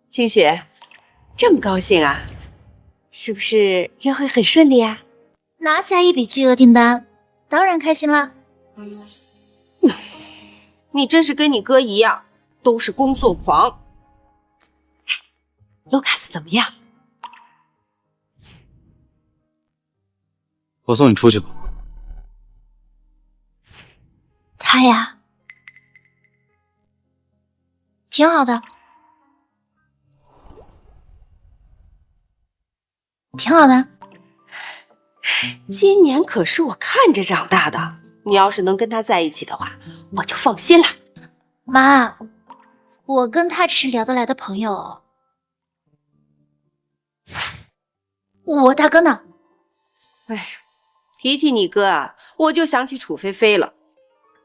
清雪，这么高兴啊？是不是约会很顺利啊？拿下一笔巨额订单，当然开心啦。你真是跟你哥一样，都是工作狂。卢卡斯怎么样？我送你出去吧。他呀，挺好的，挺好的。今年可是我看着长大的，你要是能跟他在一起的话，我就放心了。妈，我跟他只是聊得来的朋友。我大哥呢？哎，提起你哥啊，我就想起楚菲菲了。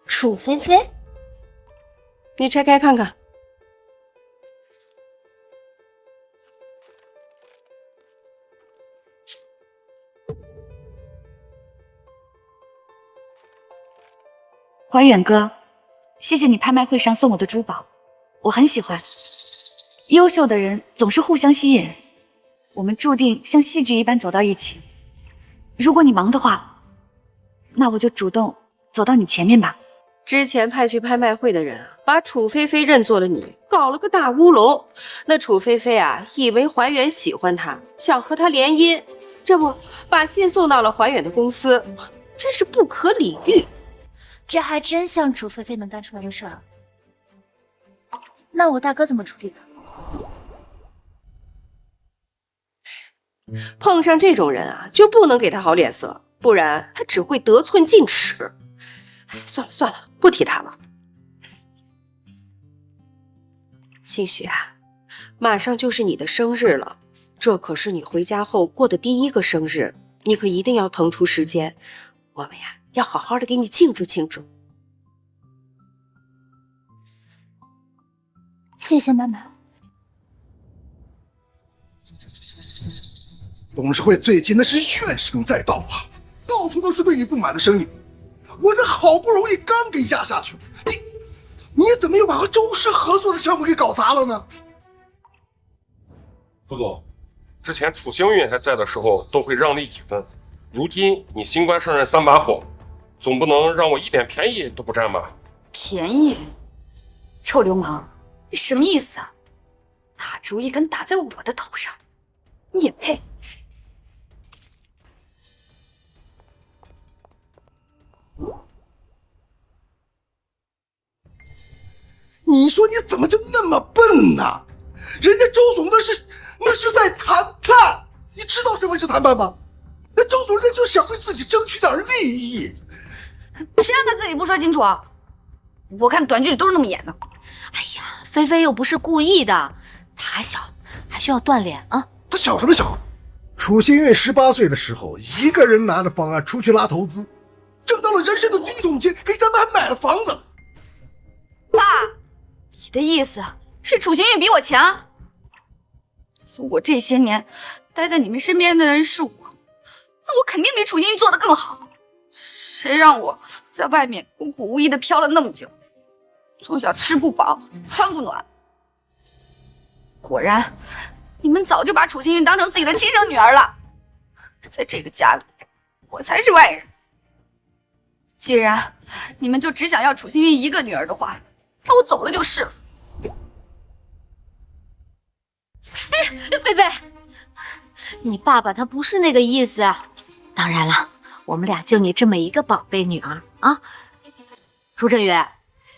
楚菲菲？你拆开看看。怀远哥，谢谢你拍卖会上送我的珠宝，我很喜欢。优秀的人总是互相吸引，我们注定像戏剧一般走到一起。如果你忙的话，那我就主动走到你前面吧。之前派去拍卖会的人啊，把楚菲菲认作了你，搞了个大乌龙。那楚菲菲啊，以为怀远喜欢她，想和他联姻，这不把信送到了怀远的公司，真是不可理喻。这还真像楚菲菲能干出来的事儿。那我大哥怎么处理的？碰上这种人啊，就不能给他好脸色，不然他只会得寸进尺。算了算了，不提他了。兴许啊，马上就是你的生日了，这可是你回家后过的第一个生日，你可一定要腾出时间，我们呀要好好的给你庆祝庆祝。谢谢妈妈。董事会最近那是怨声载道啊，到处都是对你不满的声音。我这好不容易刚给压下去，你怎么又把和周氏合作的项目给搞砸了呢？楚总，之前楚星运还在的时候都会让利几分，如今你新官上任3把火，总不能让我一点便宜都不占吧？便宜？臭流氓，你什么意思啊？大主意敢打在我的头上，你也配？你说你怎么就那么笨呢？人家周总那是在谈判，你知道什么是谈判吗？那周总人家就想为自己争取点利益，谁让他自己不说清楚啊？我看短剧里都是那么演的。哎呀，菲菲又不是故意的，她还小，还需要锻炼啊。他小什么小？楚新月18岁的时候，一个人拿着方案出去拉投资，挣到了人生的第一桶金，给咱们还买了房子。爸，你的意思是楚星月比我强？如果这些年待在你们身边的人是我，那我肯定比楚星月做得更好。谁让我在外面孤苦无依的飘了那么久，从小吃不饱穿不暖。果然你们早就把楚星运当成自己的亲生女儿了，在这个家里我才是外人。既然你们就只想要楚星运一个女儿的话，那我走了就是了。菲菲，你爸爸他不是那个意思。当然了，我们俩就你这么一个宝贝女儿啊。朱振宇，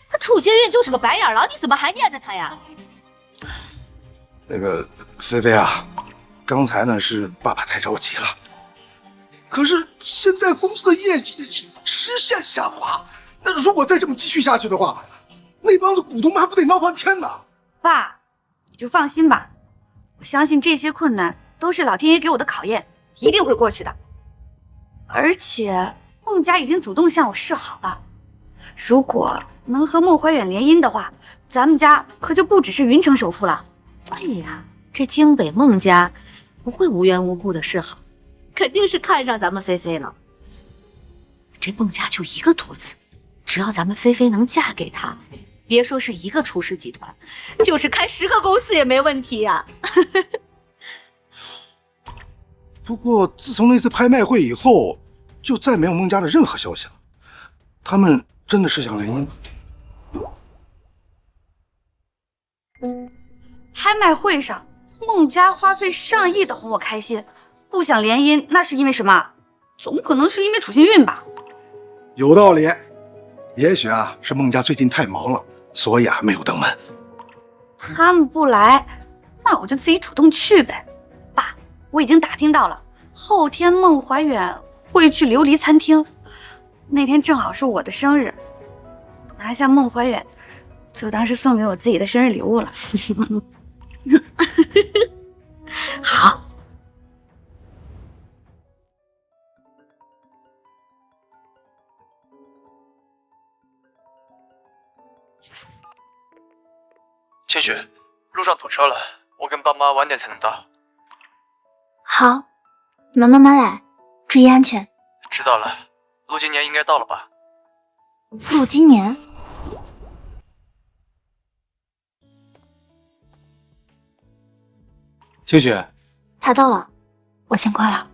他楚星运就是个白眼狼，你怎么还念着他呀？那个菲菲啊，刚才呢是爸爸太着急了，可是现在公司的业绩直线下滑，那如果再这么继续下去的话，那帮子股东们还不得闹翻天呢？爸，你就放心吧，我相信这些困难都是老天爷给我的考验，一定会过去的。而且孟家已经主动向我示好了，如果能和孟怀远联姻的话，咱们家可就不只是云城首富了。对呀，这京北孟家不会无缘无故的示好，肯定是看上咱们菲菲了。这孟家就一个独子，只要咱们菲菲能嫁给他，别说是一个厨师集团，就是开10个公司也没问题呀。不过自从那次拍卖会以后，就再没有孟家的任何消息了。他们真的是想联姻吗？拍卖会上孟家花费上亿的哄我开心，不想联姻，那是因为什么？总不可能是因为楚星运吧？有道理，也许是孟家最近太忙了，所以没有登门。他们不来，那我就自己主动去呗。爸，我已经打听到了，后天孟怀远会去琉璃餐厅，那天正好是我的生日，拿下孟怀远就当是送给我自己的生日礼物了。好，千雪，路上堵车了，我跟爸妈晚点才能到。好，你们慢慢来，注意安全。知道了，陆今年应该到了吧？陆今年，清雪，他到了，我先挂了。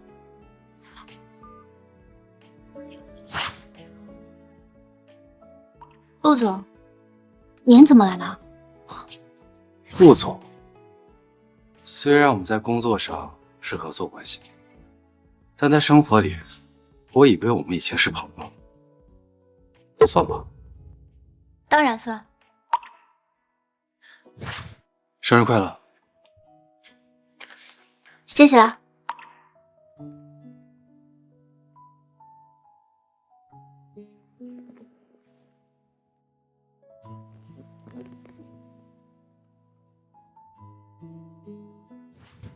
陆总，您怎么来了？陆总，虽然我们在工作上是合作关系，但在生活里，我以为我们已经是朋友，算吧。当然算。生日快乐！谢谢啦。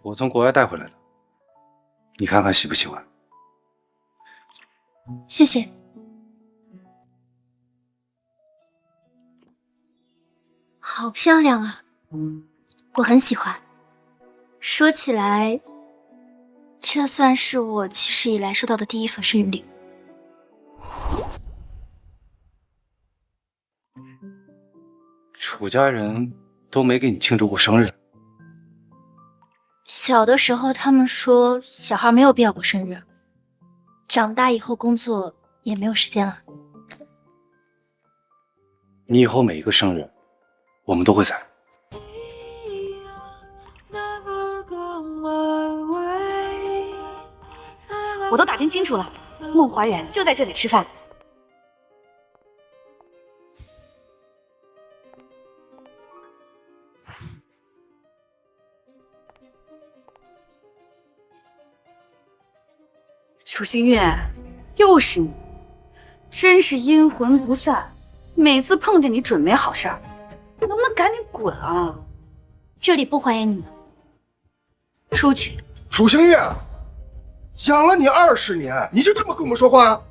我从国外带回来的，你看看喜不喜欢？谢谢。好漂亮啊，我很喜欢。说起来，这算是我起始以来收到的第一份生日礼物。楚家人都没给你庆祝过生日。小的时候，他们说小孩没有必要过生日，长大以后工作也没有时间了。你以后每一个生日，我们都会在。我都打听清楚了，孟怀远就在这里吃饭。楚星月，又是你，真是阴魂不散，每次碰见你准没好事儿，能不能赶紧滚啊？这里不欢迎你们，出去。楚星月，养了你20年，你就这么跟我们说话？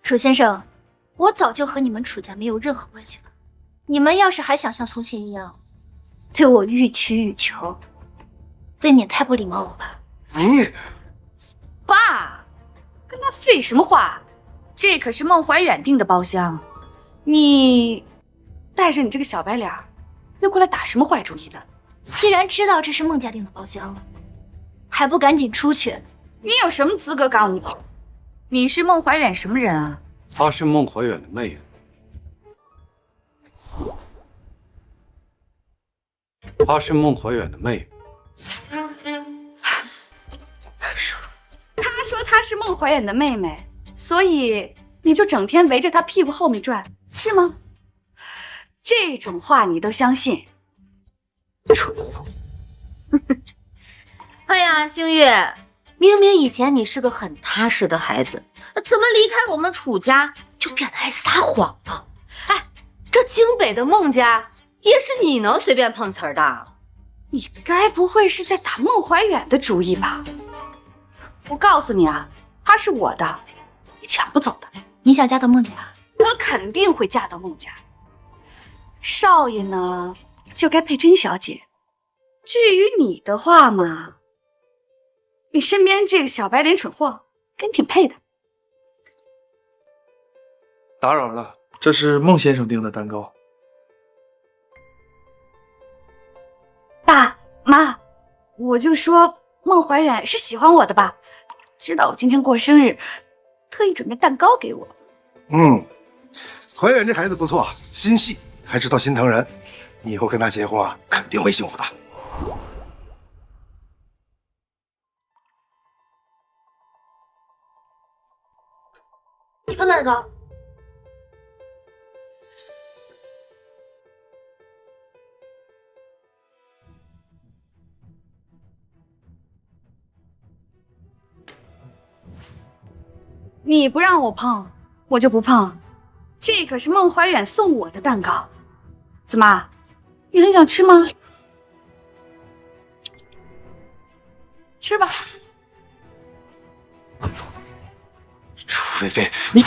楚先生，我早就和你们楚家没有任何关系了。你们要是还想像从前一样对我予取予求，未免太不礼貌了吧？你，爸，跟他废什么话？这可是孟怀远订的包厢，你带着你这个小白脸又过来打什么坏主意呢？既然知道这是孟家订的包厢，还不赶紧出去？你有什么资格赶我们走？你是孟怀远什么人啊？她是孟怀远的妹妹。她是孟怀远的妹妹。他说她是孟怀远的妹妹，所以你就整天围着他屁股后面转，是吗？这种话你都相信？蠢货！哎呀，星月，明明以前你是个很踏实的孩子，怎么离开我们楚家就变得爱撒谎了？哎，这京北的孟家也是你能随便碰瓷儿的？你该不会是在打孟怀远的主意吧？我告诉你啊，他是我的，你抢不走的。你想嫁到孟家？我肯定会嫁到孟家。少爷呢，就该配甄小姐。至于你的话嘛，你身边这个小白脸蠢货跟你挺配的。打扰了，这是孟先生订的蛋糕。爸妈，我就说孟怀远是喜欢我的吧，知道我今天过生日，特意准备蛋糕给我。怀远这孩子不错，心细，还知道心疼人。你以后跟他结婚肯定会幸福的。你碰蛋糕。你不让我碰，我就不碰。这可是孟怀远送我的蛋糕，怎么，你很想吃吗？吃吧。楚菲菲，你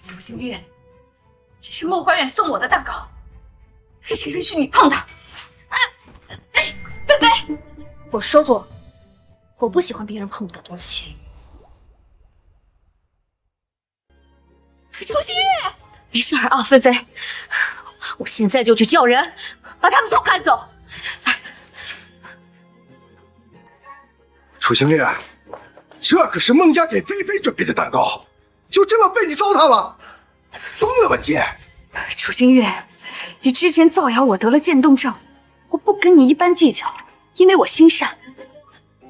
楚星月，这是孟怀远送我的蛋糕，谁允许你碰它？哎，菲菲，我说过，我不喜欢别人碰我的东西。楚星月，没事啊，菲菲，我现在就去叫人把他们都赶走。楚星月，这可是孟家给菲菲准备的蛋糕，就这么被你糟蹋了？疯了，文杰！楚星月，你之前造谣我得了渐冻症，我不跟你一般计较，因为我心善。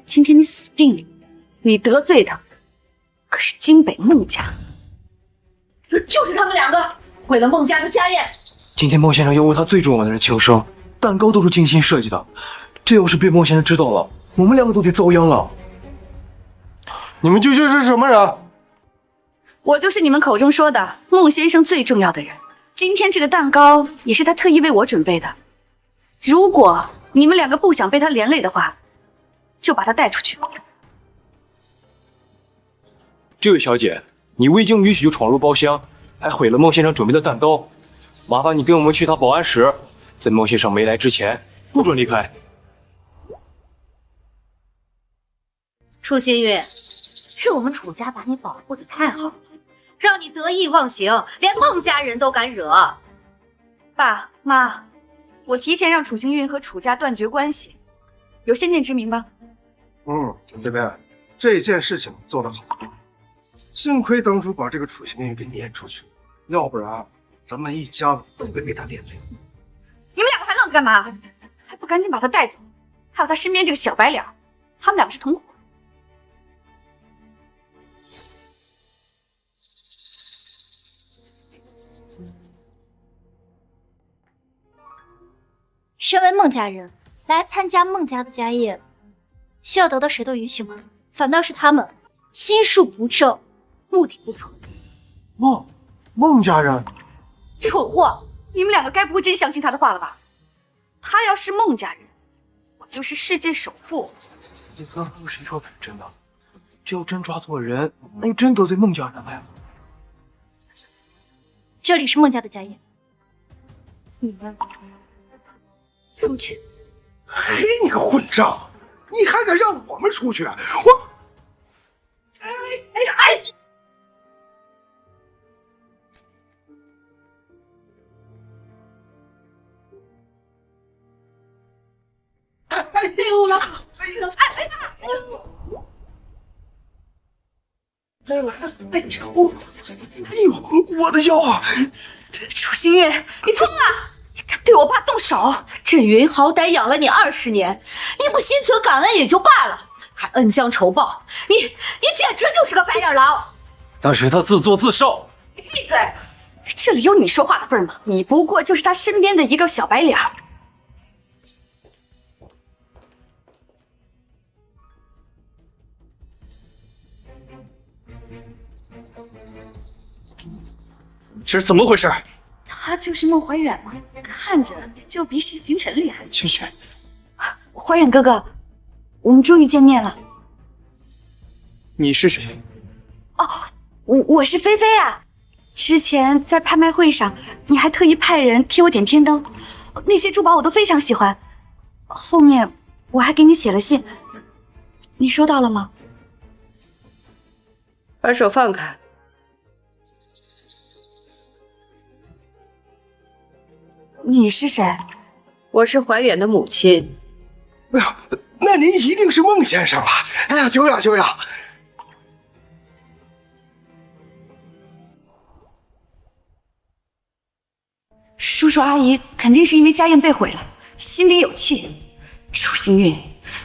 今天你死定了，你得罪的可是京北孟家。就是他们两个毁了孟家的家宴。今天孟先生要为他最重要的人庆生，蛋糕都是精心设计的，这要是被孟先生知道了，我们两个都得遭殃了。你们究竟是什么人？我就是你们口中说的孟先生最重要的人。今天这个蛋糕也是他特意为我准备的。如果你们两个不想被他连累的话，就把他带出去。这位小姐，你未经允许就闯入包厢，还毁了孟先生准备的蛋糕，麻烦你跟我们去他保安室，在孟先生没来之前，不准离开。楚新月，是我们楚家把你保护的太好了，让你得意忘形，连孟家人都敢惹。爸妈，我提前让楚星运和楚家断绝关系，有先见之明吧？菲菲，这件事情做得好，幸亏当初把这个楚星运给撵出去，要不然咱们一家子都会被他连累。你们两个还愣着干嘛？还不赶紧把他带走？还有他身边这个小白脸，他们两个是同伙。身为孟家人来参加孟家的家宴，需要得到谁的允许吗？反倒是他们心术不正，目的不纯。孟家人，蠢货！你们两个该不会真相信他的话了吧？他要是孟家人，我就是世界首富。你刚刚谁说的是真的？这要真抓错人，那就真得罪孟家人了呀。这里是孟家的家宴，你们出去。嘿，你个混账！你还敢让我们出去？我，哎！哎呦，老虎！我的腰啊！楚星月，你疯了！你敢对我爸动手？沈云好歹养了你20年，你不心存感恩也就罢了，还恩将仇报，你简直就是个白眼狼！但是他自作自受。你闭嘴！这里有你说话的份吗？你不过就是他身边的一个小白脸。这是怎么回事？他就是孟怀远吗？看着就比沈星辰厉害。清雪，怀远哥哥，我们终于见面了。你是谁？哦，我是菲菲啊。之前在拍卖会上，你还特意派人替我点天灯，那些珠宝我都非常喜欢。后面我还给你写了信，你收到了吗？把手放开。你是谁？我是怀远的母亲。哎呀，那您一定是孟先生了。哎呀，久仰久仰。叔叔阿姨肯定是因为家宴被毁了，心里有气。楚星运，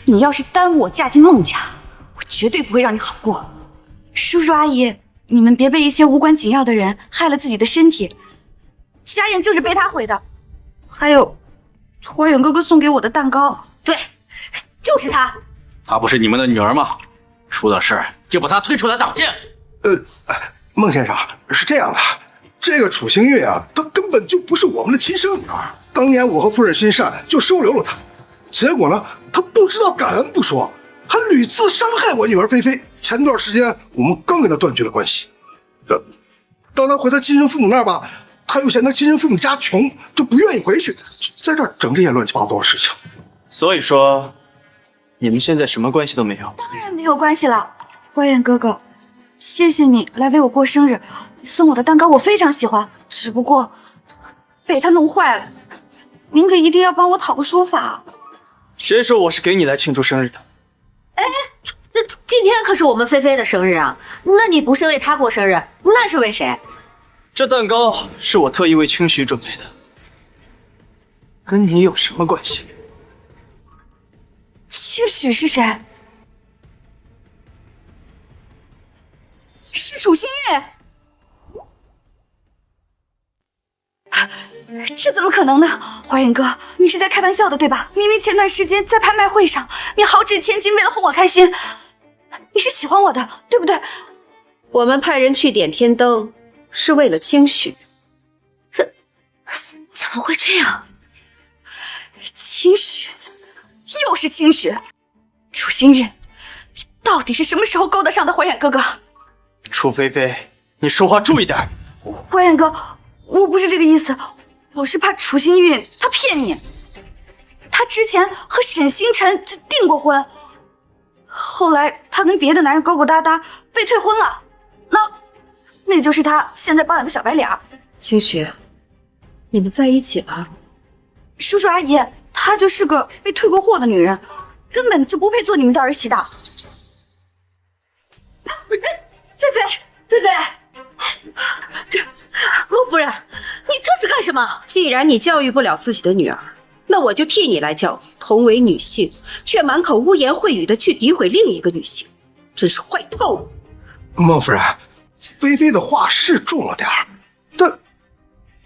你要是耽误我嫁进孟家，我绝对不会让你好过。叔叔阿姨，你们别被一些无关紧要的人害了自己的身体。家宴就是被他毁的。还有，怀远哥哥送给我的蛋糕，对，就是他。她不是你们的女儿吗？出了事就把她推出来挡箭。孟先生，是这样的，这个楚星月啊，她根本就不是我们的亲生女儿。当年我和夫人心善，就收留了她。结果呢，她不知道感恩不说，还屡次伤害我女儿菲菲。前段时间我们刚跟她断绝了关系。当她回她亲生父母那儿吧，她又嫌她亲生父母家穷，就不愿意回去，在这儿整这些乱七八糟的事情。所以说，你们现在什么关系都没有？当然没有关系了。怀远哥哥，谢谢你来为我过生日，你送我的蛋糕我非常喜欢，只不过被他弄坏了。您可一定要帮我讨个说法。谁说我是给你来庆祝生日的？哎，今天可是我们菲菲的生日啊！那你不是为她过生日，那是为谁？这蛋糕是我特意为清许准备的，跟你有什么关系？清许是谁？是楚星月。这怎么可能呢？华远哥，你是在开玩笑的对吧？明明前段时间在拍卖会上，你豪掷千金为了哄我开心，你是喜欢我的，对不对？我们派人去点天灯，是为了清许。怎么会这样？清许，又是清许。楚星月，你到底是什么时候勾搭上的怀远哥哥？楚菲菲，你说话注意点。怀远哥，我不是这个意思，我是怕楚星运他骗你。他之前和沈星辰就订过婚，后来他跟别的男人勾勾搭搭，被退婚了。那就是他现在包养的小白脸。清许，你们在一起了？叔叔阿姨，她就是个被退过货的女人，根本就不配做你们的儿媳的。菲菲，这陆夫人，你这是干什么？既然你教育不了自己的女儿，那我就替你来教育。同为女性，却满口污言秽语的去诋毁另一个女性，真是坏透了。孟夫人，菲菲的话是重了点儿，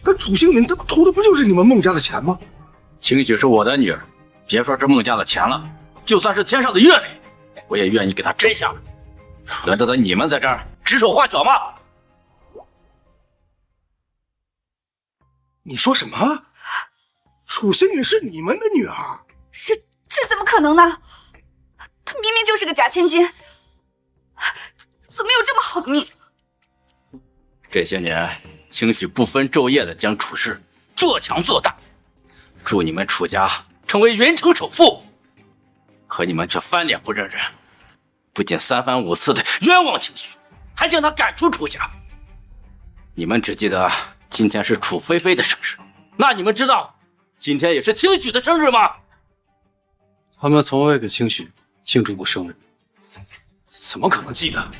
但楚星敏他图的不就是你们孟家的钱吗？清许是我的女儿，别说是孟家的钱了，就算是天上的月饼，我也愿意给她摘下来。轮得你们在这儿指手画脚吗？你说什么？楚星敏是你们的女儿？这怎么可能呢？她明明就是个假千金，怎么有这么好的命？这些年，清许不分昼夜的将楚氏做强做大，助你们楚家成为云城首富，可你们却翻脸不认人，不仅三番五次的冤枉清许，还将他赶出楚家。你们只记得今天是楚菲菲的生日，那你们知道今天也是清许的生日吗？他们从未给清许庆祝过生日，怎么可能记得？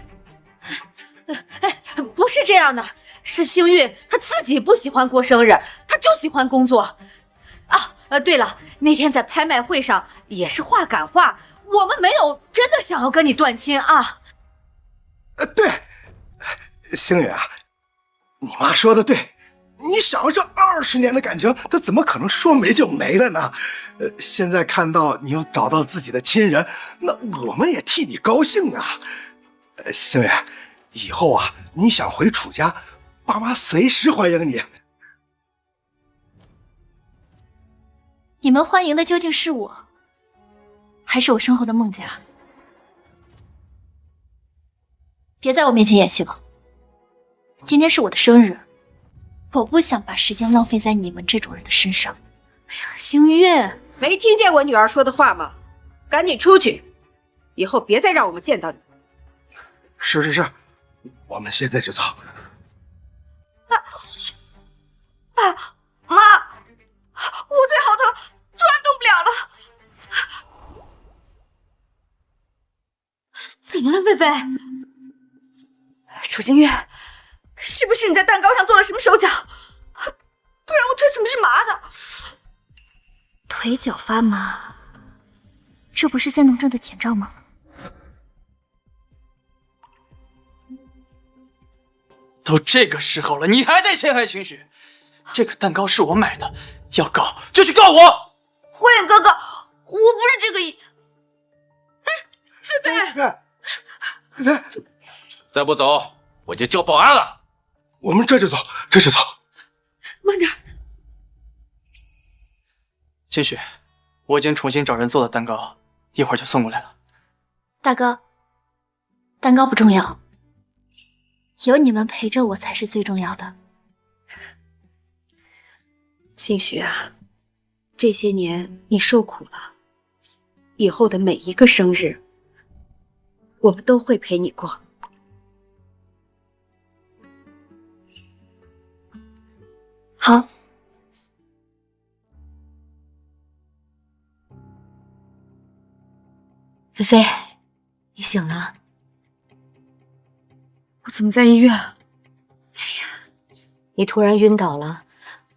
不是这样的，是星运他自己不喜欢过生日，他就喜欢工作。对了，那天在拍卖会上也是话赶话，我们没有真的想要跟你断亲啊。对，星宇啊，你妈说的对，你想了这20年的感情，她怎么可能说没就没了呢？现在看到你又找到自己的亲人，那我们也替你高兴啊。星宇，以后啊，你想回楚家，爸妈随时欢迎你。你们欢迎的究竟是我，还是我身后的孟家？别在我面前演戏了。今天是我的生日，我不想把时间浪费在你们这种人的身上。哎呀，星月，没听见我女儿说的话吗？赶紧出去，以后别再让我们见到你。是，我们现在就走。爸妈，我腿好疼，怎么了，菲菲？楚星月，是不是你在蛋糕上做了什么手脚？不然我腿怎么是麻的？腿脚发麻，这不是渐冻症的前兆吗？都这个时候了，你还在陷害情绪？这个蛋糕是我买的，要告就去告我！火眼哥哥，我不是这个意。菲菲，再不走，我就叫保安了。我们这就走，这就走。慢点。清雪，我已经重新找人做了蛋糕，一会儿就送过来了。大哥，蛋糕不重要，有你们陪着我才是最重要的。清雪啊，这些年你受苦了，以后的每一个生日，我们都会陪你过。好。菲菲，你醒了？我怎么在医院？你突然晕倒了，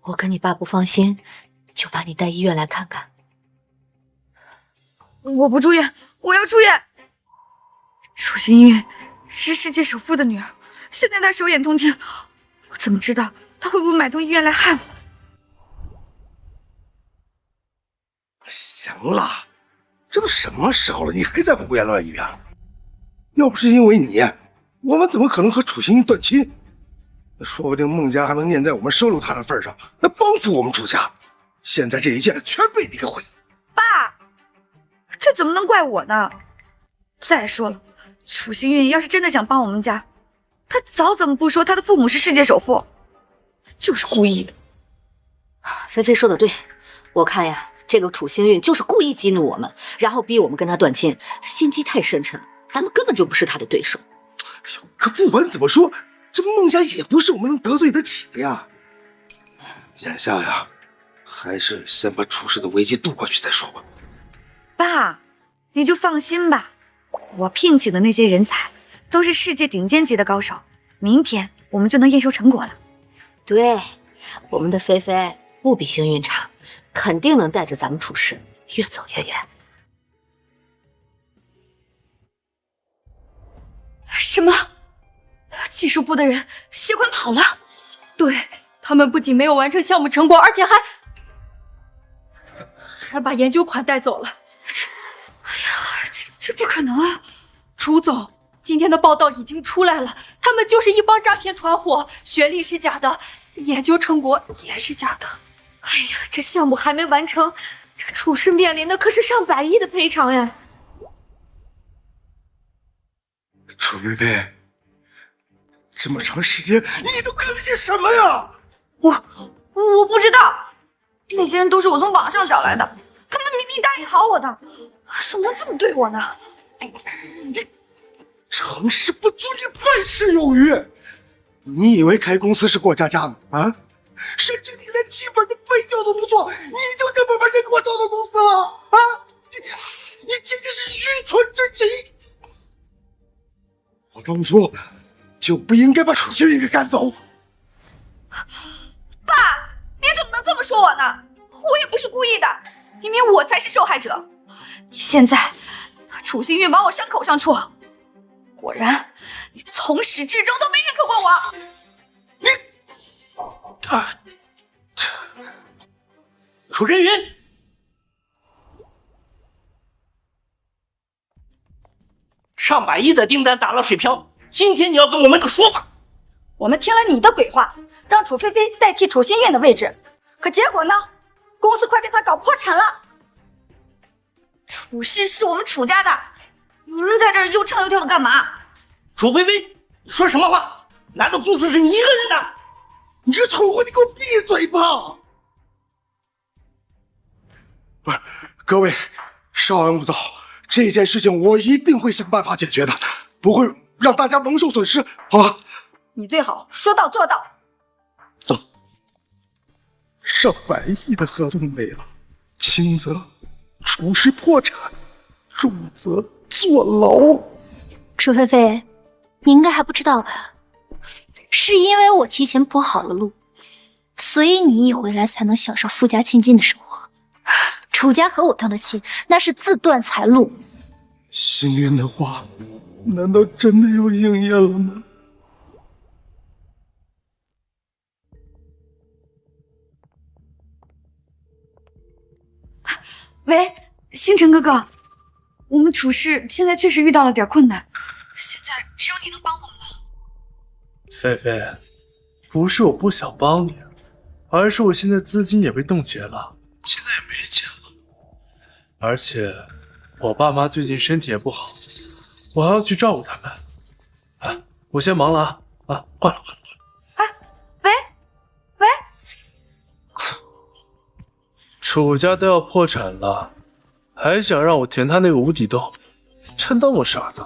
我跟你爸不放心，就把你带医院来看看。我不住院，我要住院。楚星月是世界首富的女儿，现在她手眼通天，我怎么知道她会不会买通医院来害我？行了，这都什么时候了，你还在胡言乱语啊？要不是因为你，我们怎么可能和楚星云断亲？那说不定孟家还能念在我们收留他的份上，来帮扶我们楚家。现在这一切全被你给毁了。爸，这怎么能怪我呢？再说了，楚星云要是真的想帮我们家，他早怎么不说他的父母是世界首富？他就是故意的。菲菲说的对，我看呀，这个楚星运就是故意激怒我们，然后逼我们跟他断亲，心机太深沉了，咱们根本就不是他的对手。可不管怎么说，这孟家也不是我们能得罪得起的呀。眼下呀，还是先把楚氏的危机渡过去再说吧。爸，你就放心吧，我聘请的那些人才都是世界顶尖级的高手，明天我们就能验收成果了。对，我们的菲菲不比星运差，肯定能带着咱们楚氏越走越远。什么？技术部的人携款跑了？对，他们不仅没有完成项目成果，而且还把研究款带走了。这不可能啊！楚总，今天的报道已经出来了，他们就是一帮诈骗团伙，学历是假的，研究成果也是假的。哎呀，这项目还没完成，这楚氏面临的可是上百亿的赔偿呀！楚菲菲，这么长时间你都干了些什么呀？我不知道，那些人都是我从网上找来的，他们明明答应好我的，怎么能这么对我呢？你成事不足以败事有余，你以为开公司是过家家呢？啊？甚至你连基本的背调都不做，你就这么把人给我调到公司了啊？你简直是愚蠢至极！我当初就不应该把楚星云给赶走。爸，你怎么能这么说我呢？我也不是故意的，明明我才是受害者。你现在拿楚星云往我伤口上戳，果然你从始至终都没认可过我。楚真云，上百亿的订单打了水漂，今天你要跟我们个说法。我们听了你的鬼话，让楚菲菲代替楚心苑的位置，可结果呢？公司快被他搞破产了。楚氏是我们楚家的，你们在这儿又唱又跳的干嘛？楚菲菲，你说什么话？难道公司是你一个人的？你个蠢货，你给我闭嘴吧！不是，各位，稍安勿躁，这件事情我一定会想办法解决的，不会让大家蒙受损失，好吧？你最好说到做到。走，上百亿的合同没了，轻则楚氏破产，重则坐牢。楚菲菲，你应该还不知道吧？是因为我提前铺好了路，所以你一回来才能享受富家千金的生活。楚家和我断了亲，那是自断财路。星云的话，难道真的要应验了吗？喂，星辰哥哥，我们楚氏现在确实遇到了点困难，现在只有你能帮我们了。菲菲，不是我不想帮你，而是我现在资金也被冻结了，现在也没钱了。而且我爸妈最近身体也不好，我还要去照顾他们。啊，我先忙了啊，换了。喂，楚家都要破产了，还想让我填他那个无底洞，真当我傻子？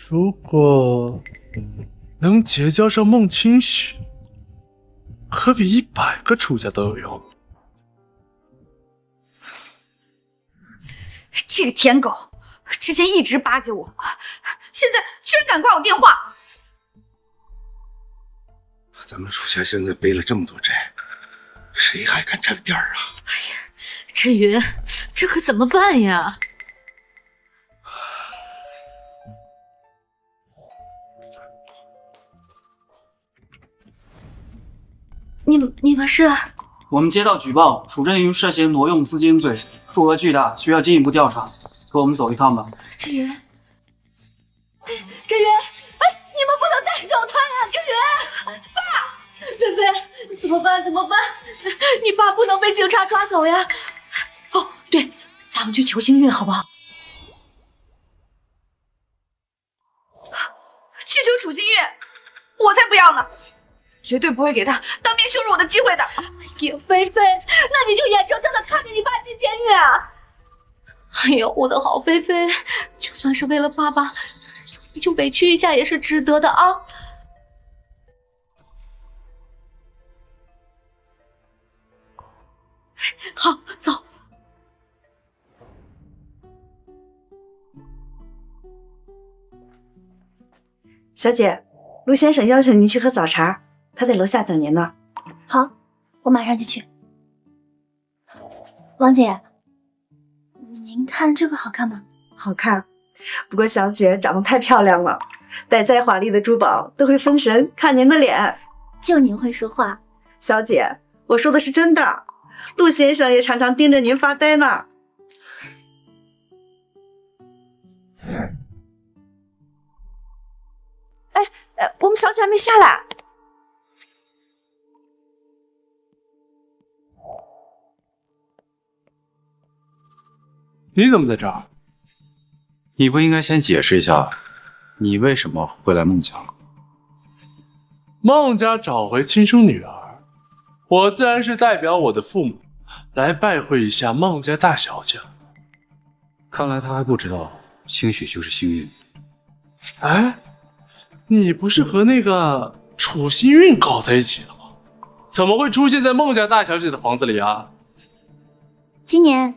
如果能结交上孟清雪，可比100个楚家都有用。这个舔狗，之前一直巴结我，现在居然敢挂我电话。咱们楚家现在背了这么多债，谁还敢沾边啊？陈云，这可怎么办呀？你们是？我们接到举报，楚振云涉嫌挪用资金罪，数额巨大，需要进一步调查。和我们走一趟吧。振云，哎，你们不能带走他呀！振云，爸，菲菲，怎么办？你爸不能被警察抓走呀！哦，对，咱们去求幸运好不好？去求楚新月，我才不要呢！绝对不会给他当面羞辱我的机会的。哎呀，菲菲，那你就眼睁睁的看着你爸进监狱啊！哎呦，我的好菲菲，就算是为了爸爸，你就委屈一下也是值得的啊！好，走。小姐，陆先生要求您去喝早茶，他在楼下等您呢。好，我马上就去。王姐，您看这个好看吗？好看，不过小姐长得太漂亮了，戴再华丽的珠宝都会分神看您的脸。就您会说话。小姐，我说的是真的，陆先生也常常盯着您发呆呢。我们小姐还没下来。你怎么在这儿？你不应该先解释一下，你为什么会来孟家？孟家找回亲生女儿，我自然是代表我的父母来拜会一下孟家大小姐。看来他还不知道兴许就是幸运。哎，你不是和那个楚新运搞在一起了吗？怎么会出现在孟家大小姐的房子里啊？今年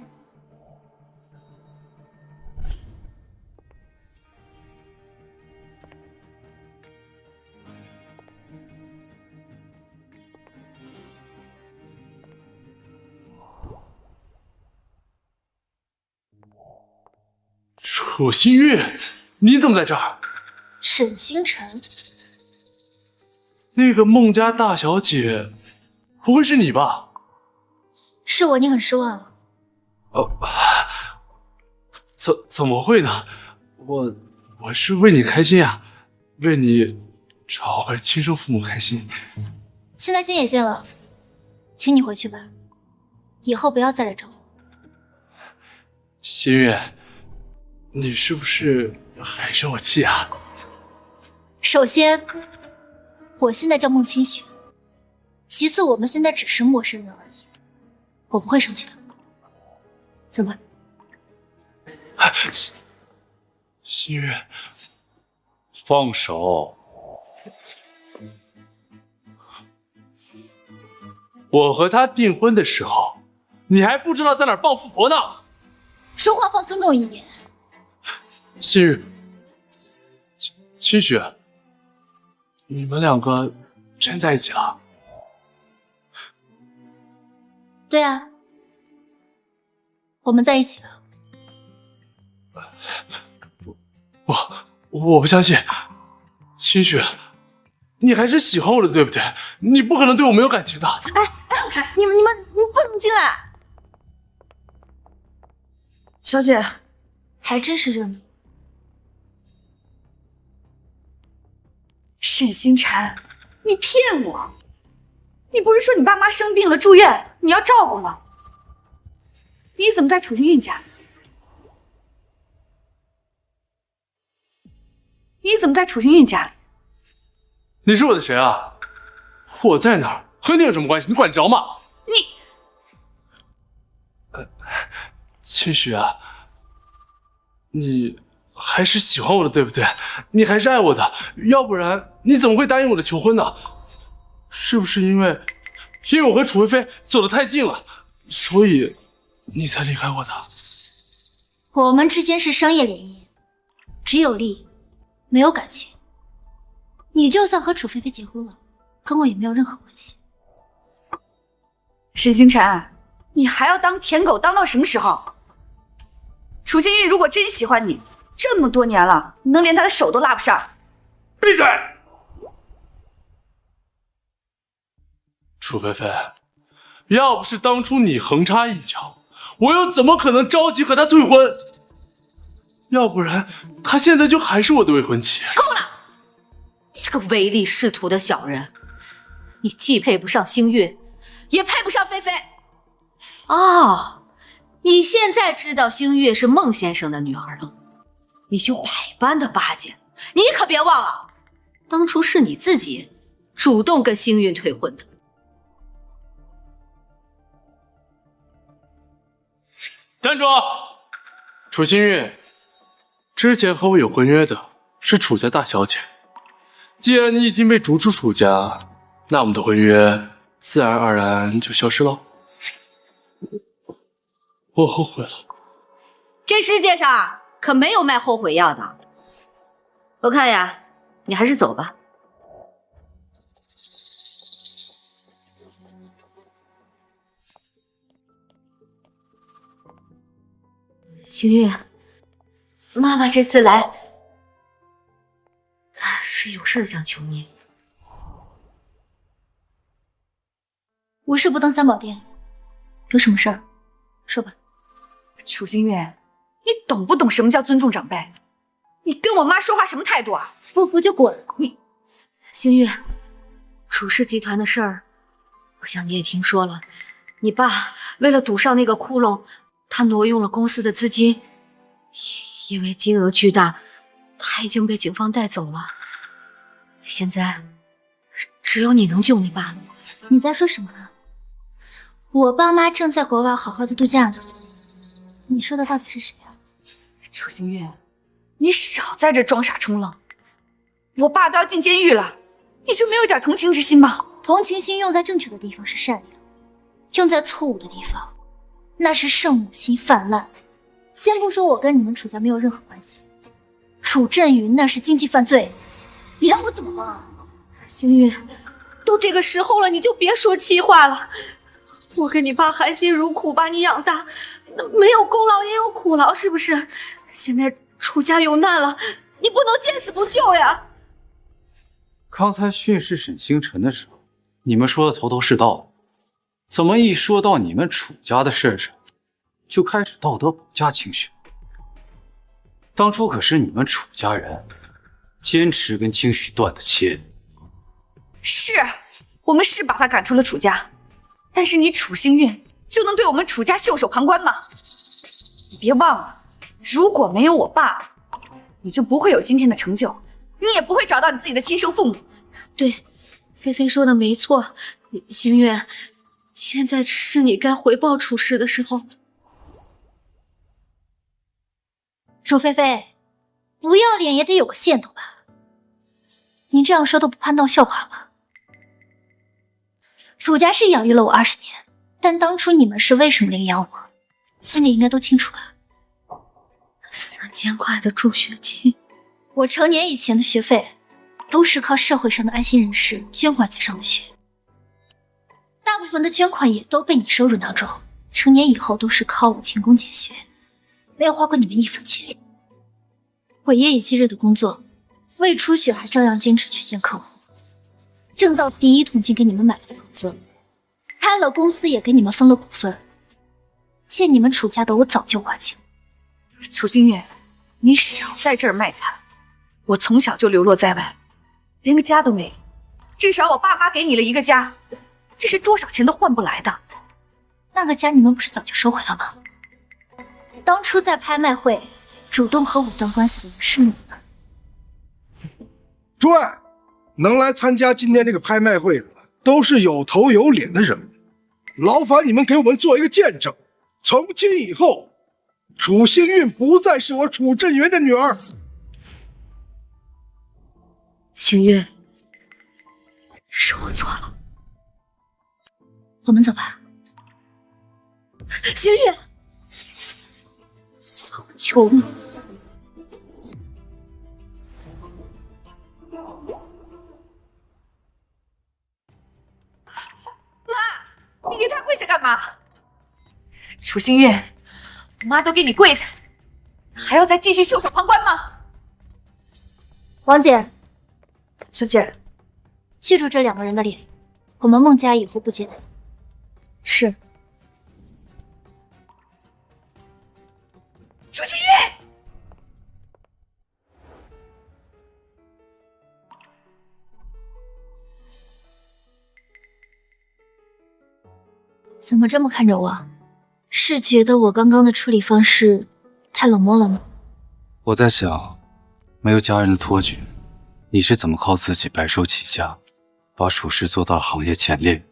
楚新运，你怎么在这儿？沈星辰，那个孟家大小姐，不会是你吧？是我，你很失望了。怎么会呢？我是为你开心啊，为你找回亲生父母开心。现在见也见了，请你回去吧，以后不要再来找我。新月，你是不是还生我气啊？首先，我现在叫孟清雪；其次，我们现在只是陌生人而已，我不会生气的。走吧。新月，放手！我和他订婚的时候，你还不知道在哪儿抱富婆呢。说话放尊重一点。心雨，清雪，你们两个真在一起了？对啊，我们在一起了。我不相信，清雪，你还是喜欢我的，对不对？你不可能对我没有感情的。你们不能进来！小姐，还真是热闹。沈星辰，你骗我！你不是说你爸妈生病了住院，你要照顾吗？你怎么在楚星韵家？你怎么在楚星韵家里？你是我的谁啊？我在哪儿和你有什么关系？你管得着吗？你，清雪啊，你还是喜欢我的，对不对？你还是爱我的，要不然你怎么会答应我的求婚呢？是不是因为我和楚菲菲走得太近了，所以你才离开我的？我们之间是商业联姻，只有利，没有感情。你就算和楚菲菲结婚了，跟我也没有任何关系。沈星辰，你还要当舔狗当到什么时候？楚星韵如果真喜欢你，这么多年了，你能连他的手都拉不上？闭嘴！楚菲菲，要不是当初你横插一脚，我又怎么可能着急和他退婚？要不然他现在就还是我的未婚妻。够了！你这个唯利是图的小人，你既配不上星韵，也配不上菲菲。哦，你现在知道星韵是孟先生的女儿了，你就百般的巴结。你可别忘了，当初是你自己主动跟星韵退婚的。站住！楚星韵，之前和我有婚约的是楚家大小姐，既然你已经被逐出楚家，那我们的婚约自然而然就消失了。我后悔了。这世界上可没有卖后悔药的。我看呀，你还是走吧。星韵，妈妈这次来是有事想求你。无事不登三宝殿，有什么事儿说吧。楚星韵，你懂不懂什么叫尊重长辈？你跟我妈说话什么态度啊？不服就滚！你，星韵，楚氏集团的事儿，我想你也听说了。你爸为了堵上那个窟窿，他挪用了公司的资金，因为金额巨大，他已经被警方带走了。现在只有你能救你爸了。你在说什么呢？我爸妈正在国外好好的度假呢。你说的到底是谁啊？楚星韵，你少在这装傻充愣。我爸都要进监狱了，你就没有一点同情之心吗？同情心用在正确的地方是善良，用在错误的地方，那是圣母心泛滥。先不说我跟你们楚家没有任何关系，楚振宇那是经济犯罪，你让我怎么帮啊？星韵，都这个时候了，你就别说气话了。我跟你爸含辛茹苦把你养大，没有功劳也有苦劳，是不是？现在楚家有难了，你不能见死不救呀！刚才训斥沈星辰的时候，你们说的头头是道，怎么一说到你们楚家的事上，就开始道德绑架清雪？当初可是你们楚家人坚持跟清许断的切。是，我们是把他赶出了楚家，但是你楚星韵就能对我们楚家袖手旁观吗？你别忘了，如果没有我爸，你就不会有今天的成就，你也不会找到你自己的亲生父母。对，菲菲说的没错，星韵，现在是你该回报楚氏的时候。楚菲菲，不要脸也得有个限度吧？你这样说都不怕闹笑话吗？楚家是养育了我20年，但当初你们是为什么领养我，心里应该都清楚吧？3000块的助学金，我成年以前的学费都是靠社会上的爱心人士捐款才上的学，大部分的捐款也都被你收入囊中，成年以后都是靠我勤工俭学，没有花过你们1分钱。我夜以继日的工作，未出血还照样坚持去见客户，挣到第一桶金给你们买了房子，开了公司也给你们分了股份，欠你们楚家的我早就还清。楚心月，你少在这儿卖惨！我从小就流落在外，连个家都没有，至少我爸妈给你了一个家，这是多少钱都换不来的。那个家你们不是早就收回了吗？当初在拍卖会主动和我断关系的人是你们。诸位，能来参加今天这个拍卖会的，都是有头有脸的人，劳烦你们给我们做一个见证，从今以后，楚星韵不再是我楚镇元的女儿。星韵，是我错了，我们走吧。星韵，嫂，求你。妈，你给他跪下干嘛？楚心月，妈都给你跪下，还要再继续袖手旁观吗？王姐，小姐，记住这2个人的脸，我们孟家以后不接待。是。楚心月，怎么这么看着我？是觉得我刚刚的处理方式太冷漠了吗？我在想，没有家人的托举，你是怎么靠自己白手起家，把处事做到了行业前列？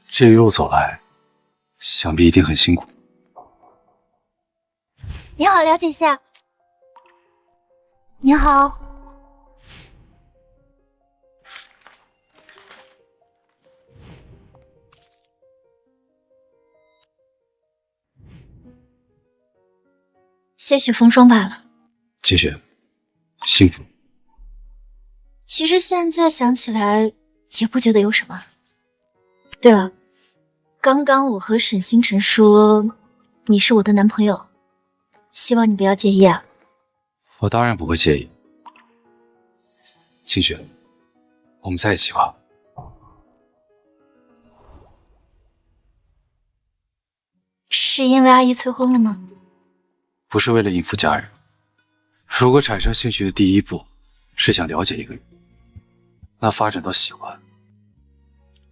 这一路走来，想必一定很辛苦。你好，了解一下。你好。些许风霜罢了。谢谢，辛苦。其实现在想起来，也不觉得有什么。对了，刚刚我和沈星辰说你是我的男朋友，希望你不要介意啊。我当然不会介意。清雪，我们在一起吧。是因为阿姨催婚了吗？不是为了应付家人。如果产生兴趣的第一步是想了解一个人，那发展到喜欢，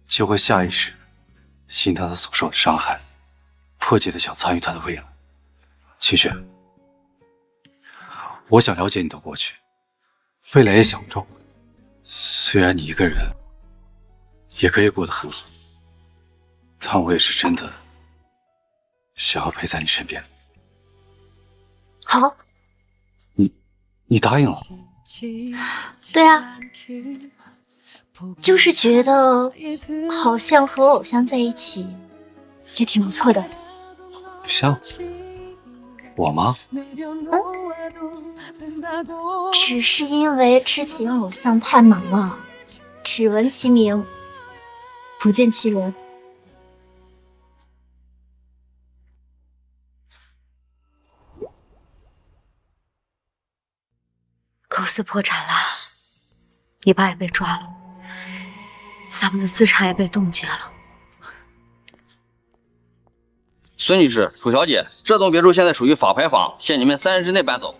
就会下意识心疼他所受的伤害，迫切的想参与他的未来。清雪，我想了解你的过去，未来也想照顾你。虽然你一个人也可以过得很好，但我也是真的想要陪在你身边。好，你答应了？对啊，就是觉得好像和偶像在一起也挺不错的。偶像？我吗？只是因为之前偶像太忙了，只闻其名，不见其人。公司破产了，你爸也被抓了，咱们的资产也被冻结了。孙女士、楚小姐，这栋别墅现在属于法拍房，限你们3日之内搬走。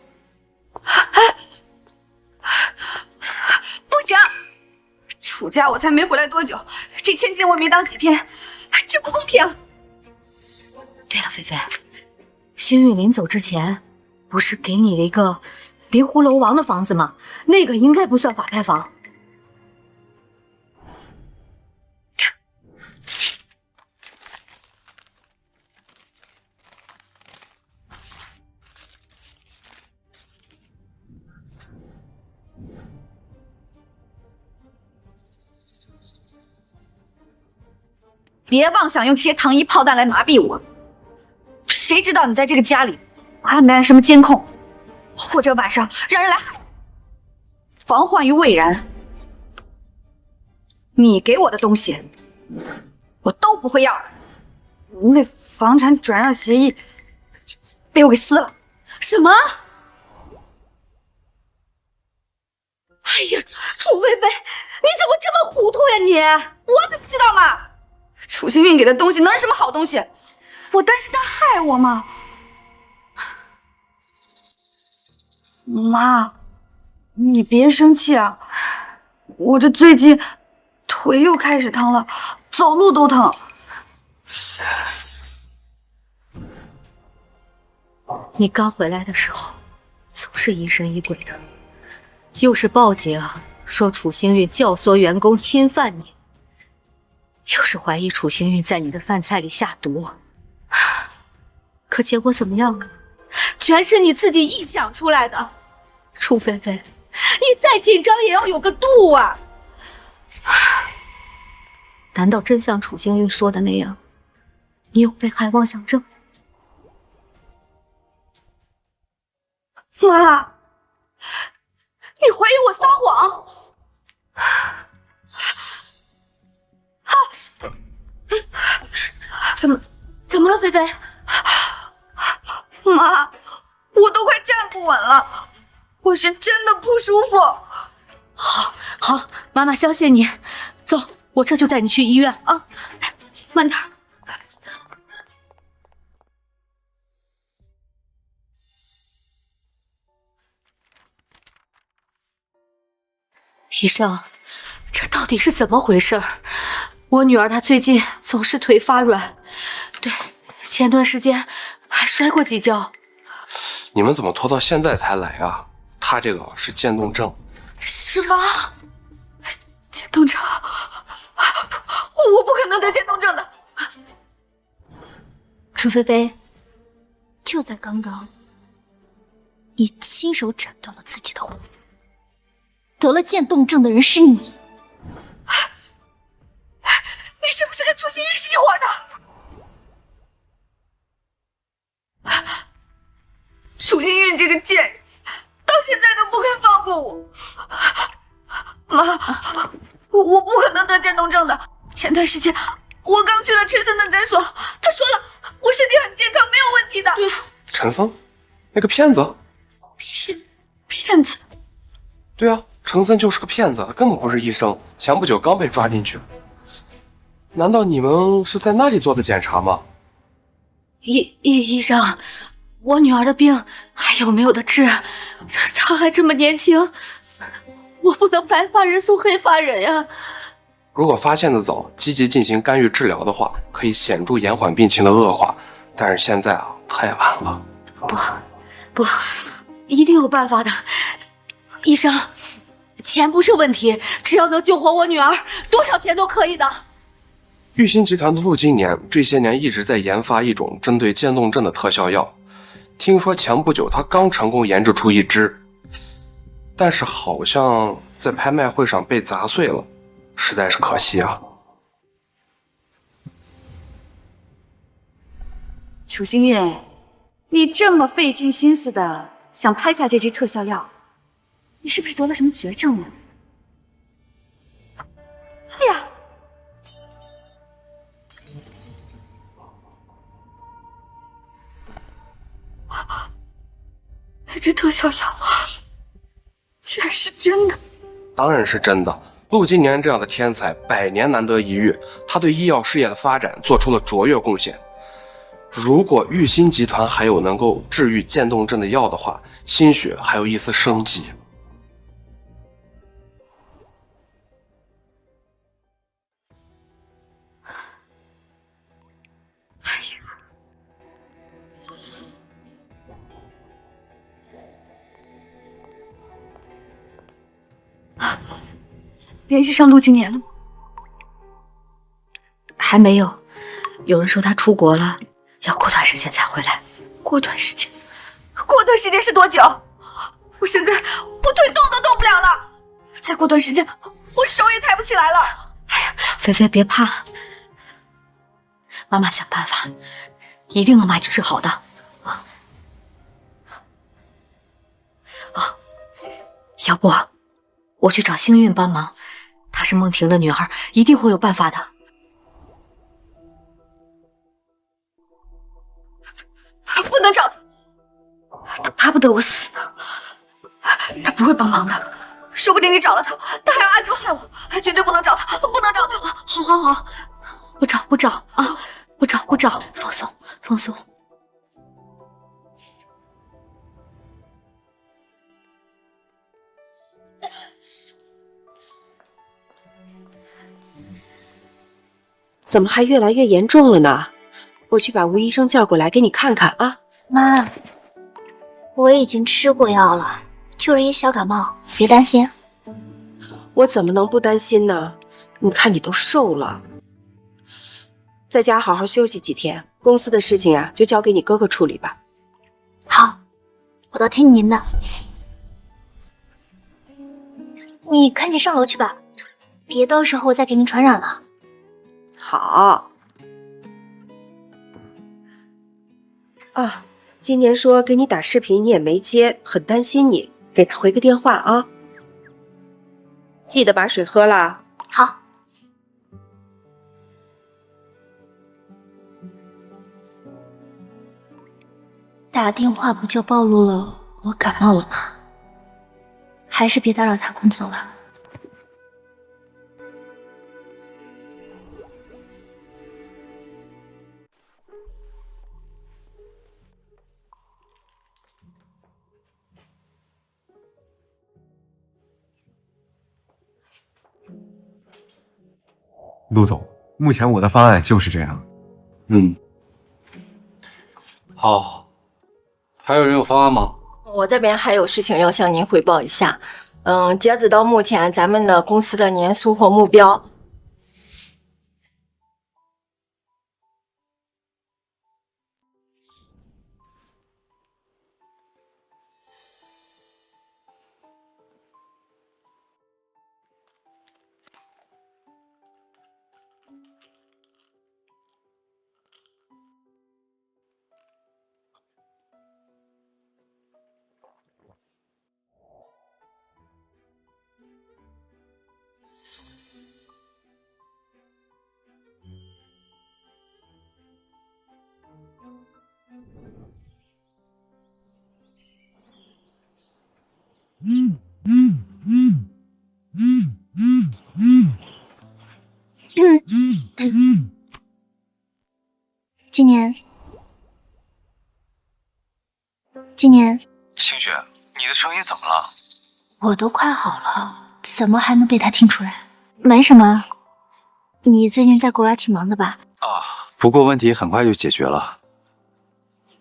不行，楚家我才没回来多久，这千金我没当几天，这不公平。对了，菲菲，星玉临走之前，不是给你了一个临湖楼王的房子吗？那个应该不算法拍房。别妄想用这些糖衣炮弹来麻痹我。谁知道你在这个家里安没安什么监控，或者晚上让人来害，防患于未然。你给我的东西，我都不会要。那房产转让协议被我给撕了。什么？哎呀，楚菲菲，你怎么这么糊涂呀你？我怎么知道嘛？楚星运给的东西能是什么好东西？我担心他害我嘛。妈，你别生气啊，我这最近腿又开始疼了，走路都疼。你刚回来的时候总是疑神疑鬼的，又是报警说楚星运教唆员工侵犯你，又是怀疑楚星运在你的饭菜里下毒，可结果怎么样呢？全是你自己臆想出来的。楚菲菲，你再紧张也要有个度啊！难道真像楚星运说的那样，你有被害妄想症？妈，你怀疑我撒谎？怎么了，菲菲？妈，我都快站不稳了，我是真的不舒服。好，妈妈相信你。走，我这就带你去医院啊！慢点。医生，这到底是怎么回事？我女儿她最近总是腿发软，对，前段时间还摔过几跤。你们怎么拖到现在才来啊？她这个是渐冻症。什么？渐冻症？我不可能得渐冻症的。楚菲菲，就在刚刚，你亲手斩断了自己的魂。得了渐冻症的人是你。你是不是跟楚星运是一伙的？楚星运这个贱人，到现在都不肯放过我。妈，我不可能得渐冻症的。前段时间我刚去了陈森的诊所，他说了我身体很健康，没有问题的。对，陈森，那个骗子。骗子？对啊，陈森就是个骗子，根本不是医生，前不久刚被抓进去。难道你们是在那里做的检查吗？医生，我女儿的病还有没有的治？她还这么年轻，我不能白发人送黑发人呀。如果发现的早，积极进行干预治疗的话，可以显著延缓病情的恶化。但是现在太晚了。不，一定有办法的。医生，钱不是问题，只要能救活我女儿，多少钱都可以的。玉鑫集团的陆金年这些年一直在研发一种针对渐冻症的特效药，听说前不久他刚成功研制出一支，但是好像在拍卖会上被砸碎了，实在是可惜啊。楚星月，你这么费尽心思的想拍下这支特效药，你是不是得了什么绝症呢？哎呀！那支特效药居然是真的！当然是真的。陆金年这样的天才，百年难得一遇，他对医药事业的发展做出了卓越贡献。如果玉鑫集团还有能够治愈渐冻症的药的话，兴许还有一丝生机。联系上陆金年了吗？还没有，有人说他出国了，要过段时间才回来。过段时间？过段时间是多久？我现在我腿动都动不了了，再过段时间我手也抬不起来了。哎呀，菲菲别怕，妈妈想办法，一定能把你治好的。要不我去找幸运帮忙，她是孟婷的女儿，一定会有办法的。不能找他，他巴不得我死呢。他不会帮忙的，说不定你找了他，他还要暗中害我，绝对不能找他，不能找他。好，不找啊，不找，放松。怎么还越来越严重了呢？我去把吴医生叫过来给你看看啊。妈，我已经吃过药了，就是一小感冒，别担心。我怎么能不担心呢？你看你都瘦了，在家好好休息几天，公司的事情啊就交给你哥哥处理吧。好，我都听您的。你赶紧上楼去吧，别到时候再给你传染了。好。啊，今年说给你打视频你也没接，很担心你，给他回个电话啊。记得把水喝了。好。打电话不就暴露了我感冒了吗？还是别打扰他工作了。陆总，目前我的方案就是这样。好，还有人有方案吗？我这边还有事情要向您汇报一下。截止到目前，咱们的公司的年收获目标。今年，清雪，你的声音怎么了？我都快好了，怎么还能被他听出来？没什么，你最近在国外挺忙的吧？不过问题很快就解决了。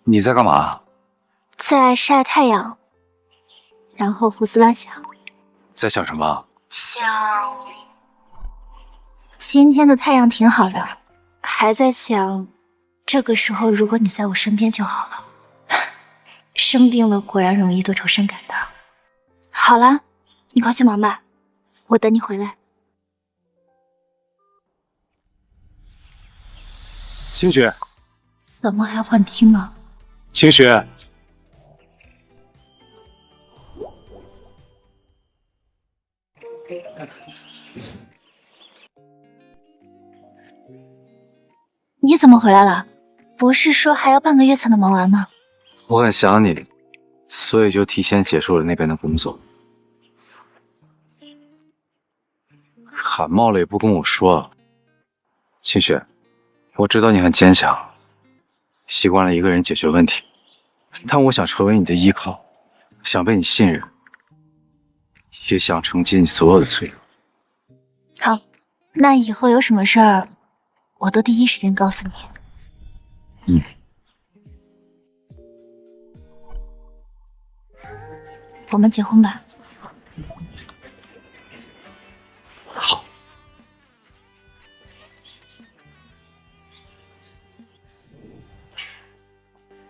你在干嘛？在晒太阳，然后胡思乱想。在想什么？想今天的太阳挺好的，还在想这个时候如果你在我身边就好了。生病了果然容易多愁善感的。好了，你快去忙吧，我等你回来。清雪，怎么还幻听呢？清雪，你怎么回来了？不是说还要半个月才能忙完吗？我很想你，所以就提前结束了那边的工作。感冒了也不跟我说。清雪，我知道你很坚强，习惯了一个人解决问题，但我想成为你的依靠，想被你信任，也想承接你所有的脆弱。好，那以后有什么事儿，我都第一时间告诉你。我们结婚吧。好。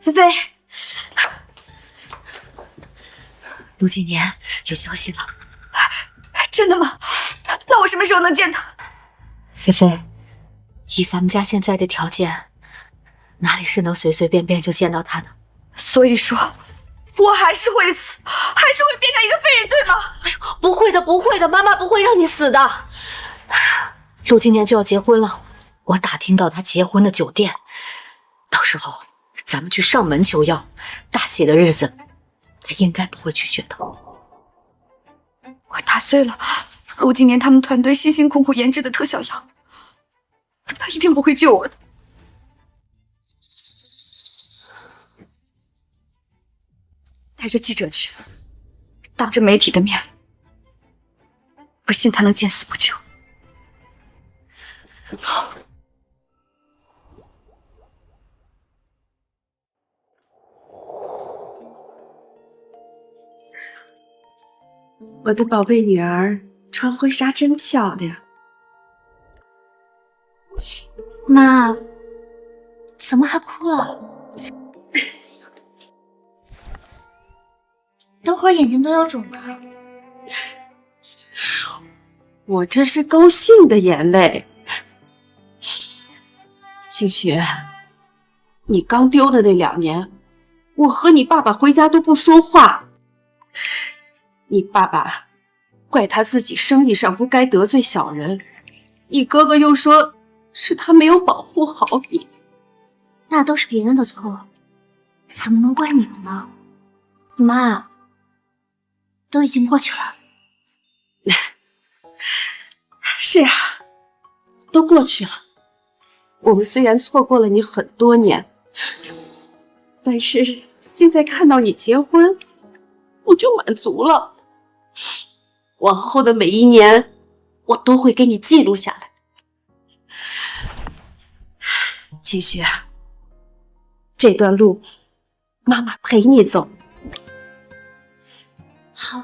菲菲，陆今年有消息了。真的吗？那我什么时候能见他？菲菲，以咱们家现在的条件，哪里是能随随便便就见到他的？所以说，我还是会死，还是会变成一个废人，对吗？哎呦，不会的，不会的，妈妈不会让你死的。陆今年就要结婚了，我打听到他结婚的酒店，到时候咱们去上门求药，大喜的日子，他应该不会拒绝的。我打碎了陆今年他们团队辛辛苦苦研制的特效药，他一定不会救我的。带着记者去，当着媒体的面，不信他能见死不救。好。我的宝贝女儿穿婚纱真漂亮。妈，怎么还哭了？等会儿眼睛都要肿了。我这是高兴的眼泪。清雪，你刚丢的那2年，我和你爸爸回家都不说话。你爸爸怪他自己生意上不该得罪小人，你哥哥又说是他没有保护好你。那都是别人的错，怎么能怪你们呢？妈，都已经过去了。是啊，都过去了。我们虽然错过了你很多年，但是现在看到你结婚，我就满足了。往后的每一年，我都会给你记录下来。清雪，这段路，妈妈陪你走。好。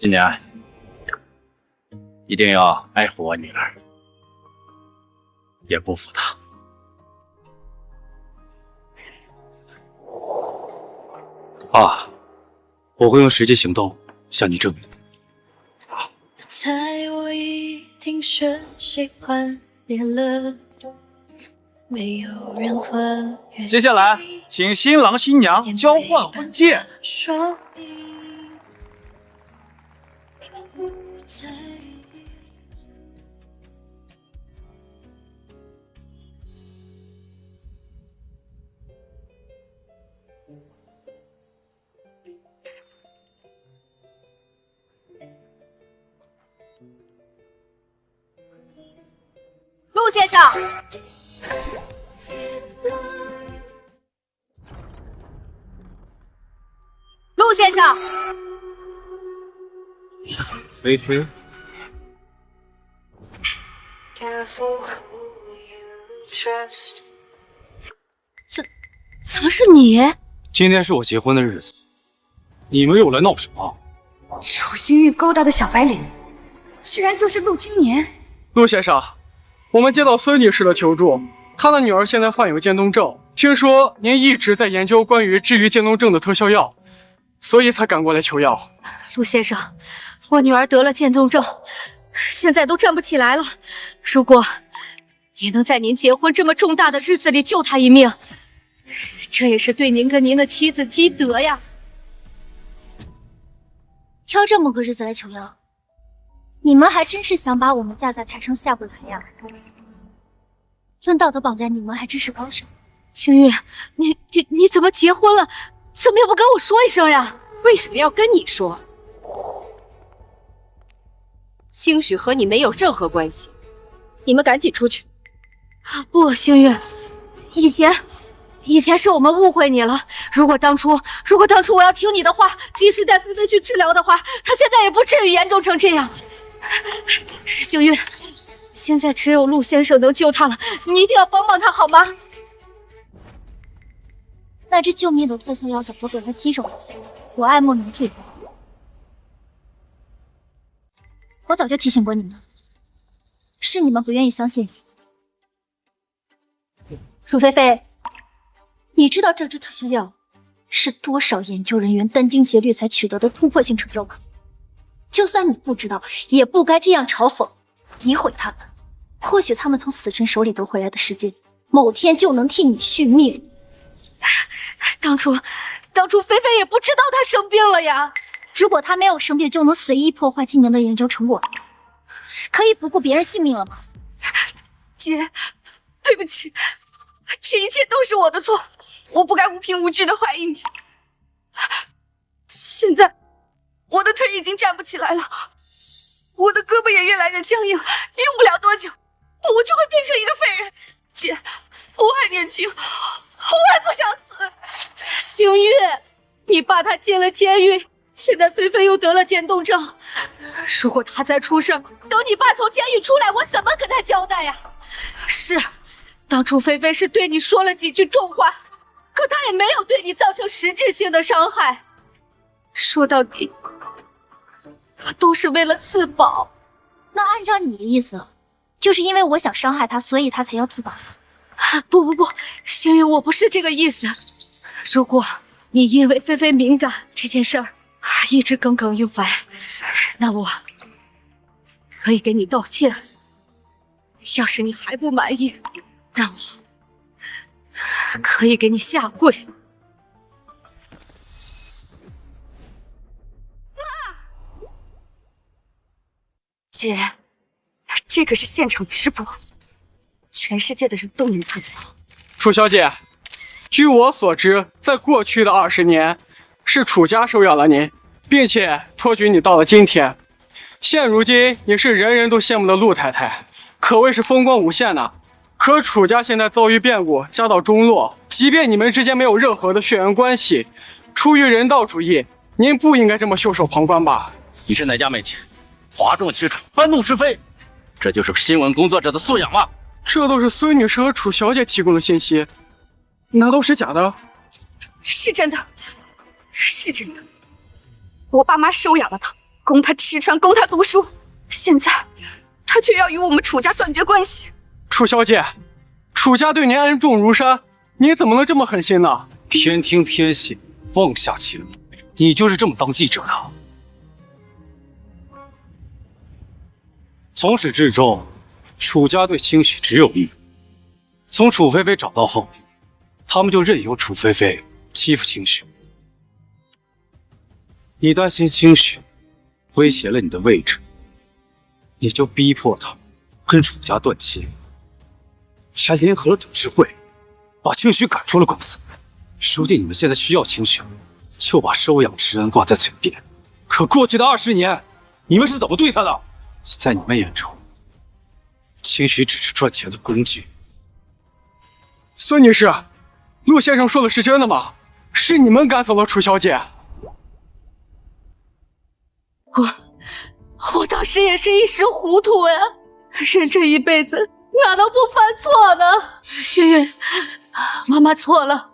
今年一定要爱护我女儿，也不负她。爸，我会用实际行动向你证明。猜我一定是喜欢你了，没有任何接下来，请新郎新娘交换婚戒。说陆先生，陆先生，菲菲，怎么是你？今天是我结婚的日子，你们又来闹什么？楚心玉勾搭的小白领，居然就是陆今年。陆先生，我们接到孙女士的求助，她的女儿现在患有渐冻症，听说您一直在研究关于治愈渐冻症的特效药，所以才赶过来求药。陆先生，我女儿得了渐冻症，现在都站不起来了。如果也能在您结婚这么重大的日子里救她一命，这也是对您跟您的妻子积德呀。挑这么个日子来求药，你们还真是想把我们架在台上下不来呀！论道德绑架，你们还真是高手。星玉，你怎么结婚了？怎么也不跟我说一声呀？为什么要跟你说？兴许和你没有任何关系，你们赶紧出去。不，星玉，以前是我们误会你了。如果当初我要听你的话，及时带菲菲去治疗的话，她现在也不至于严重成这样。星玉，现在只有陆先生能救他了，你一定要帮帮他好吗？那只救命的特效药怎么给他亲手打碎了？我爱莫能助。我早就提醒过你们，是你们不愿意相信。楚菲菲，你知道这支特效药是多少研究人员殚精竭虑才取得的突破性成就吗？就算你不知道，也不该这样嘲讽、诋毁他们。或许他们从死神手里得回来的时间，某天就能替你续命。当初菲菲也不知道她生病了呀。如果她没有生病，就能随意破坏今年的研究成果，可以不顾别人性命了吗？姐，对不起，这一切都是我的错，我不该无凭无据的怀疑你。现在我的腿已经站不起来了，我的胳膊也越来越僵硬，用不了多久我就会变成一个废人。姐，我还年轻，我还不想死。星月，你爸他进了监狱，现在菲菲又得了渐冻症，如果他再出事，等你爸从监狱出来，我怎么跟他交代呀？是，当初菲菲是对你说了几句重话，可他也没有对你造成实质性的伤害。说到底，他都是为了自保。那按照你的意思，就是因为我想伤害他，所以他才要自保？不，星月，我不是这个意思。如果你因为菲菲敏感这件事儿一直耿耿于怀，那我可以给你道歉。要是你还不满意，那我可以给你下跪。姐，这个是现场直播，全世界的人都能看得到。楚小姐，据我所知，在过去的20年，是楚家收养了您，并且托举你到了今天。现如今，你是人人都羡慕的陆太太，可谓是风光无限呐。可楚家现在遭遇变故，家道中落，即便你们之间没有任何的血缘关系，出于人道主义，您不应该这么袖手旁观吧？你是哪家媒体？哗众取宠，搬弄是非，这就是新闻工作者的素养吗？这都是孙女士和楚小姐提供的信息，难道是假的？是真的，是真的。我爸妈收养了他，供他吃穿，供他读书，现在他却要与我们楚家断绝关系。楚小姐，楚家对您恩重如山，您怎么能这么狠心呢？偏听偏信，妄下结论，你就是这么当记者的？从始至终，楚家对清许只有利益。从楚菲菲找到后，他们就任由楚菲菲欺负清许。你担心清许威胁了你的位置，你就逼迫他跟楚家断亲，还联合了董事会，把清许赶出了公司。如今你们现在需要清许，就把收养之恩挂在嘴边。可过去的20年，你们是怎么对他的？在你们眼中，清许只是赚钱的工具。孙女士，陆先生说的是真的吗？是你们赶走了楚小姐？我当时也是一时糊涂呀，人这一辈子哪能不犯错呢？星月，妈妈错了，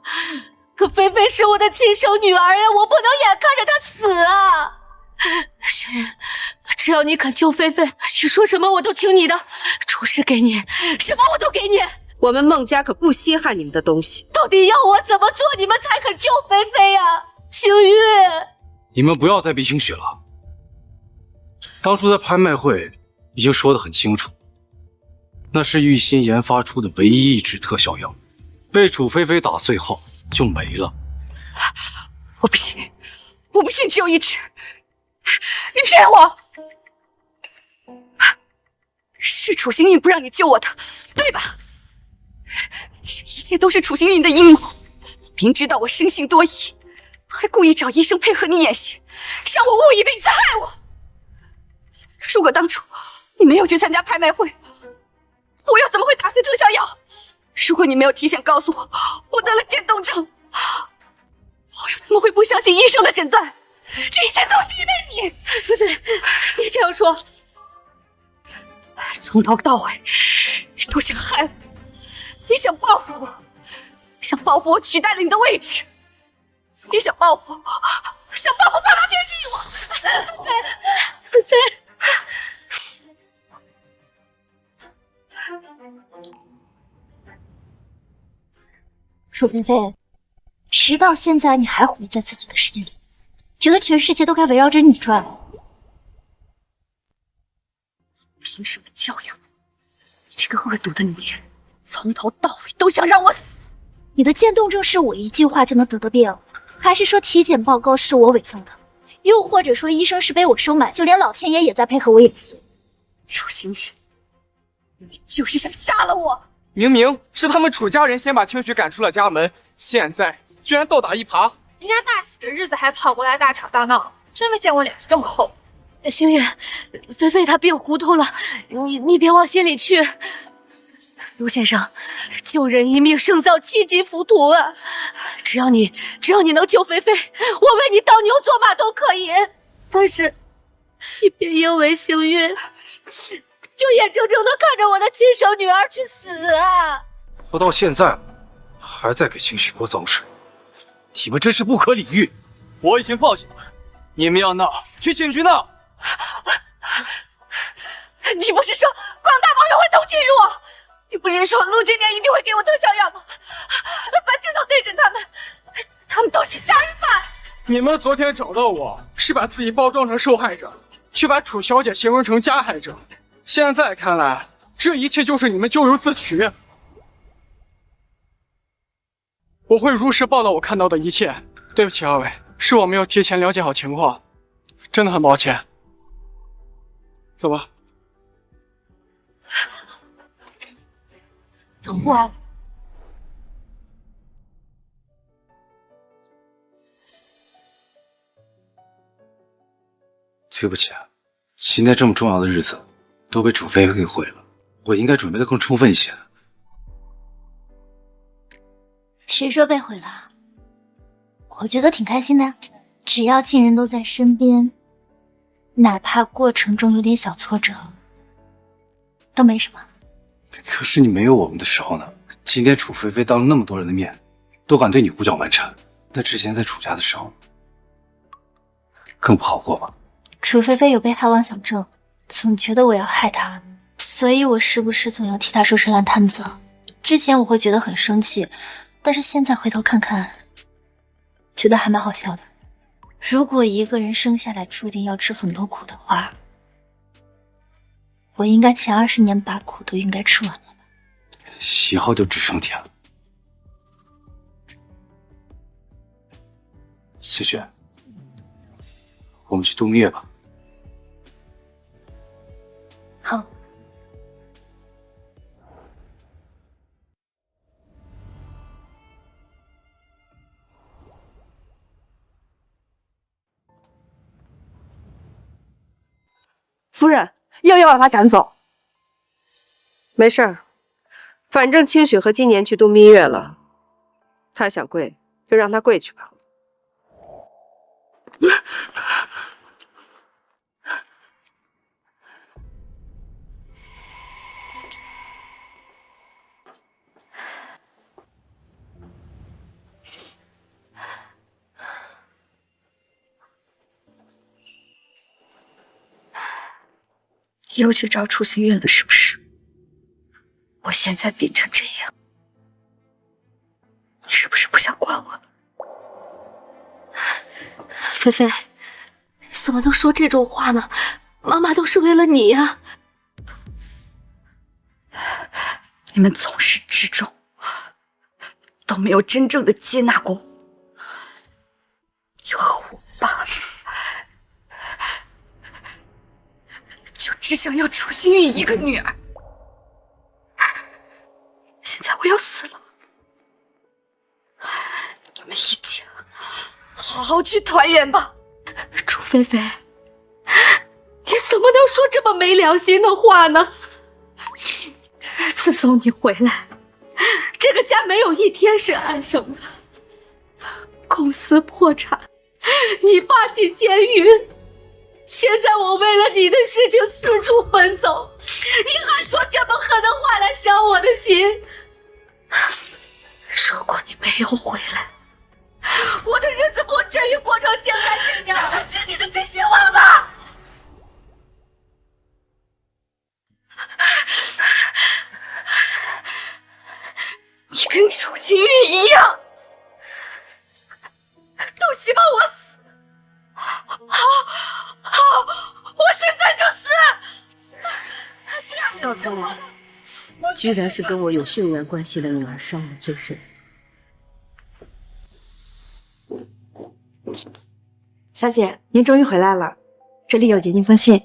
可菲菲是我的亲生女儿呀，我不能眼看着她死啊！星月，只要你肯救菲菲，你说什么我都听你的，出师给你，什么我都给你。我们孟家可不稀罕你们的东西。到底要我怎么做，你们才肯救菲菲呀？星月，你们不要再逼清许了。当初在拍卖会已经说得很清楚，那是玉鑫研发出的唯一一支特效药，被楚菲菲打碎后就没了。我不信，我不信只有一支，你骗我！是楚行运不让你救我的，对吧？这一切都是楚行运的阴谋，明知道我生性多疑，还故意找医生配合你演戏，让我误以为你在害我。如果当初你没有去参加拍卖会，我又怎么会打碎特效药？如果你没有提前告诉我我得了渐冻症，我又怎么会不相信医生的诊断？这一切都是因为你。菲菲，别这样说。从头到尾，你都想害我，你想报复我，想报复我取代了你的位置，你想报复爸爸偏心我。菲菲，楚菲菲，直到现在你还活在自己的世界里，觉得全世界都该围绕着你转。凭什么教育我？你这个恶毒的女人，从头到尾都想让我死！你的渐冻症是我一句话就能得的病，还是说体检报告是我伪造的？又或者说医生是被我收买，就连老天爷也在配合我演戏？楚星宇，你就是想杀了我！明明是他们楚家人先把清许赶出了家门，现在居然倒打一耙。人家大喜的日子还跑过来大吵大闹，真没见过脸皮这么厚。星月，菲菲她病糊涂了，你别往心里去。卢先生，救人一命胜造7级浮屠啊！只要你能救菲菲，我为你当牛做马都可以。但是，你别因为幸运，就眼睁睁的看着我的亲生女儿去死啊！活到现在了，还在给清许泼脏水，你们真是不可理喻！我已经报警了，你们要闹，去警局闹。你不是说广大网友会同情于我？你不是说陆经年一定会给我特效药吗？把镜头对准他们，他们都是杀人犯！你们昨天找到我是把自己包装成受害者，却把楚小姐形容成加害者。现在看来，这一切就是你们咎由自取。我会如实报道我看到的一切。对不起二位，是我没有提前了解好情况，真的很抱歉。走吧。等我。对不起啊，今天这么重要的日子都被楚菲菲给毁了，我应该准备的更充分一些。谁说被毁了？我觉得挺开心的呀，只要亲人都在身边，哪怕过程中有点小挫折，都没什么。可是你没有我们的时候呢？今天楚菲菲当了那么多人的面，都敢对你胡搅蛮缠，那之前在楚家的时候，更不好过吧？楚菲菲有被害妄想症，总觉得我要害她，所以我时不时总要替她收拾烂摊子。之前我会觉得很生气，但是现在回头看看，觉得还蛮好笑的。如果一个人生下来注定要吃很多苦的话，我应该前20年把苦都应该吃完了吧。以后就只剩甜了。思雪，我们去度蜜月吧。好。夫人，要不要把他赶走？没事儿，反正清雪和今年去度蜜月了，他想跪就让他跪去吧。又去找楚星月了是不是？我现在病成这样，你是不是不想管我了？菲菲，你怎么能说这种话呢？妈妈都是为了你呀。你们从始至终都没有真正的接纳过我，又和我爸就只想要楚星玉一个女儿。现在我要死了，你们一家好好去团圆吧。楚菲菲，你怎么能说这么没良心的话呢？自从你回来，这个家没有一天是安生的。公司破产，你爸进监狱，现在我为了你的事情四处奔走，你还说这么狠的话来伤我的心。如果你没有回来，我的日子不至于过成现在这样。相信你的真心话吧。你跟楚心玉一样，都希望我死。好，我现在就死。到头来，居然是跟我有血缘关系的女儿伤了最深。小姐，您终于回来了，这里有您一封信。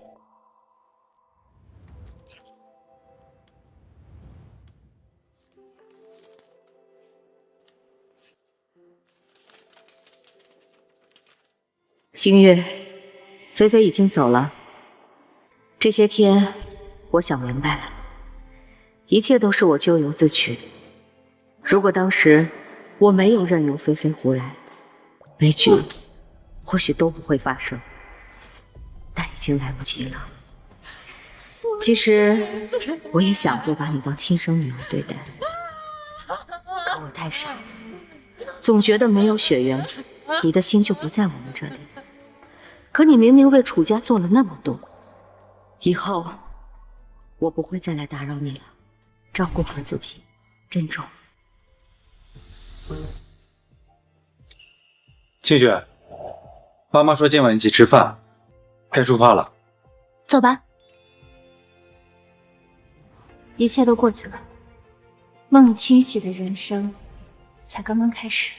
星月，菲菲已经走了。这些天，我想明白了，一切都是我咎由自取。如果当时我没有任由菲菲胡来，悲剧或许都不会发生。但已经来不及了。其实我也想过把你当亲生女儿对待，可我太傻了，总觉得没有血缘，你的心就不在我们这里。可你明明为楚家做了那么多，以后我不会再来打扰你了，照顾好自己，珍重。清雪，爸妈说今晚一起吃饭，该出发了。走吧，一切都过去了，孟清雪的人生才刚刚开始。